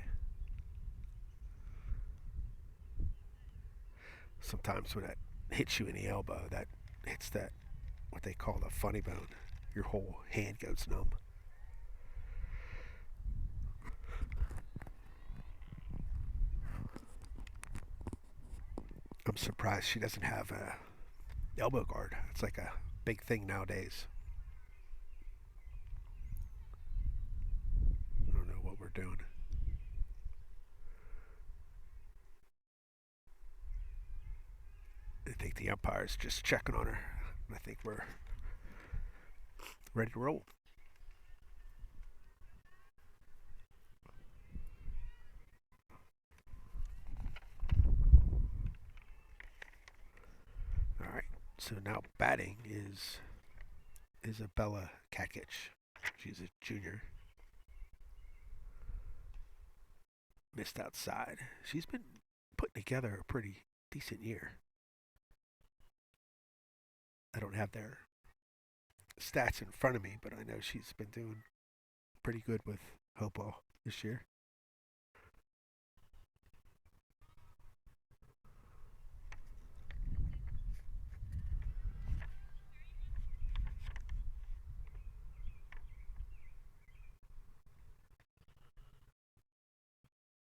Sometimes when that hits you in the elbow, that hits that, what they call the funny bone. Your whole hand goes numb. I'm surprised she doesn't have a elbow guard. It's like a big thing nowadays. I don't know what we're doing. I think the umpire's just checking on her. I think we're ready to roll. All right. So now batting is Isabella Kakic. She's a junior. Missed outside. She's been putting together a pretty decent year. I don't have their stats in front of me, but I know she's been doing pretty good with Hopewell this year.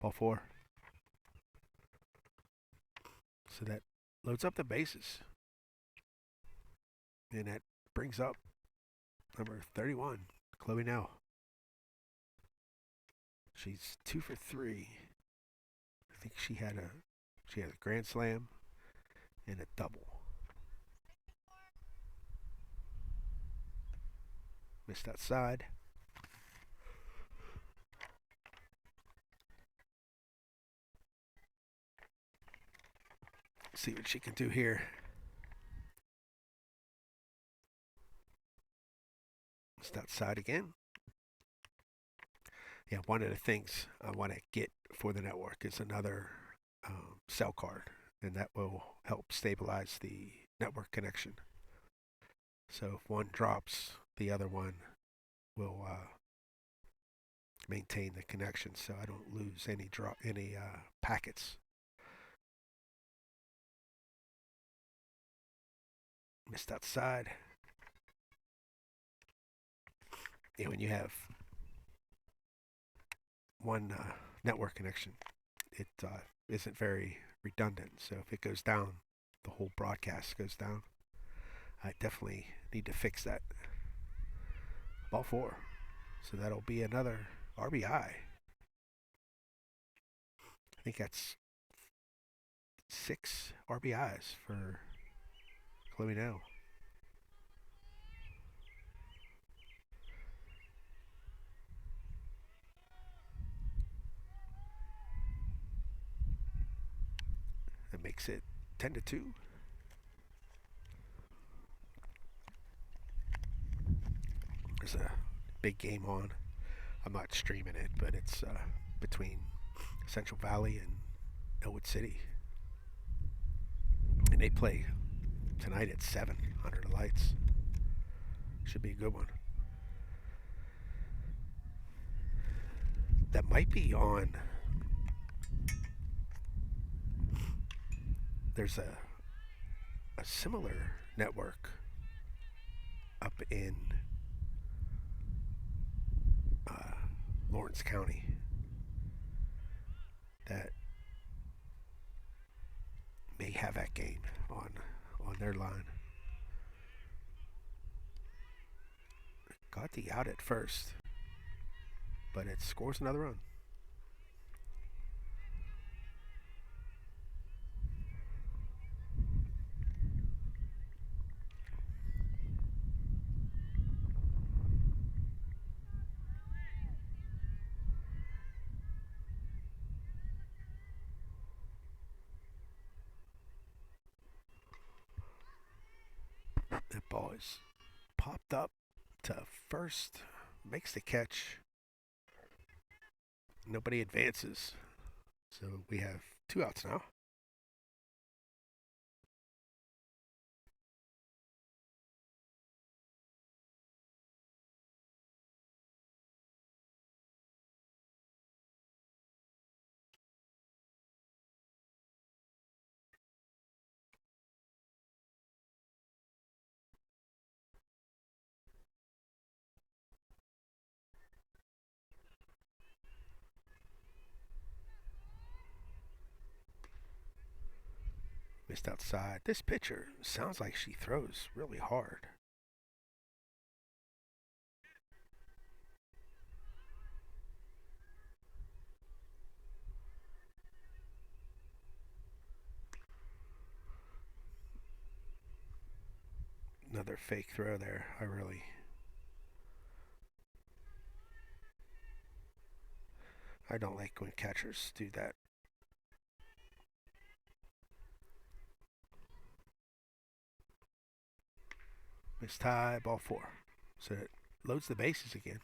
Ball four. So that loads up the bases. And that brings up number 31, Chloe Nale. She's 2 for 3. I think she had a grand slam and a double. Missed outside. See what she can do here. Missed outside again. Yeah, one of the things I want to get for the network is another cell card, and that will help stabilize the network connection. So if one drops, the other one will maintain the connection, so I don't lose any packets. Missed outside. Yeah, when you have one network connection, it isn't very redundant. So if it goes down, the whole broadcast goes down. I definitely need to fix that. Ball four. So that'll be another RBI. I think that's 6 RBIs for Chloe Nale. That makes it 10-2. There's a big game on. I'm not streaming it, but it's between Central Valley and Elwood City. And they play tonight at 7 under the lights. Should be a good one. That might be on. There's a similar network up in Lawrence County that may have that game on their line. Got the out at first, but it scores another run. That ball is popped up to first, makes the catch. Nobody advances. So we have 2 outs now. Missed outside. This pitcher sounds like she throws really hard. Another fake throw there. I don't like when catchers do that. Missed high, ball 4. So it loads the bases again.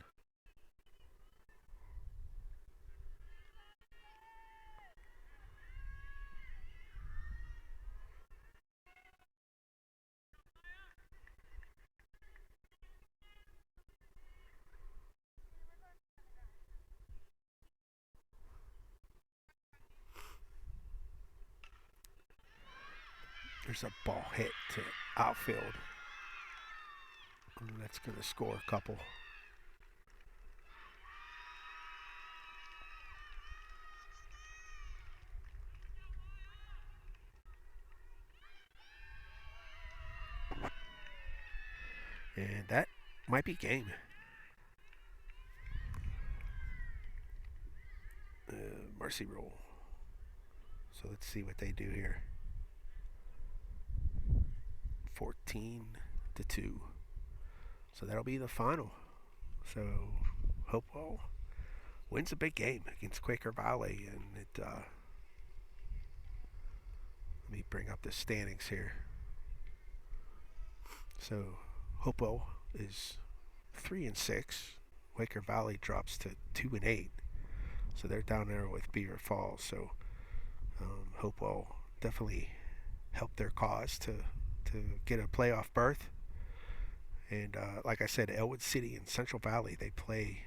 There's a ball hit to outfield. And that's going to score a couple. Might be game. Mercy roll. So let's see what they do here. 14-2. So that'll be the final. So Hopewell wins a big game against Quaker Valley, and let me bring up the standings here. So Hopewell is 3-6. Quaker Valley drops to 2-8. So they're down there with Beaver Falls. So Hopewell definitely helped their cause to get a playoff berth. And like I said, Elwood City and Central Valley, they play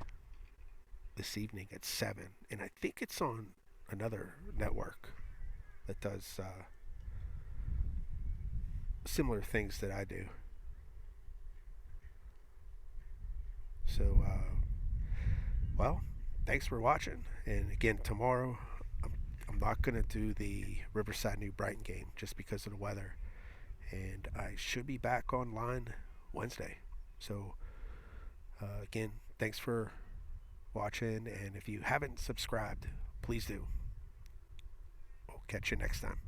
this evening at 7. And I think it's on another network that does similar things that I do. So, well, thanks for watching. And again, tomorrow, I'm not going to do the Riverside New Brighton game just because of the weather. And I should be back online Wednesday. So, again, thanks for watching. And if you haven't subscribed, please do. We'll catch you next time.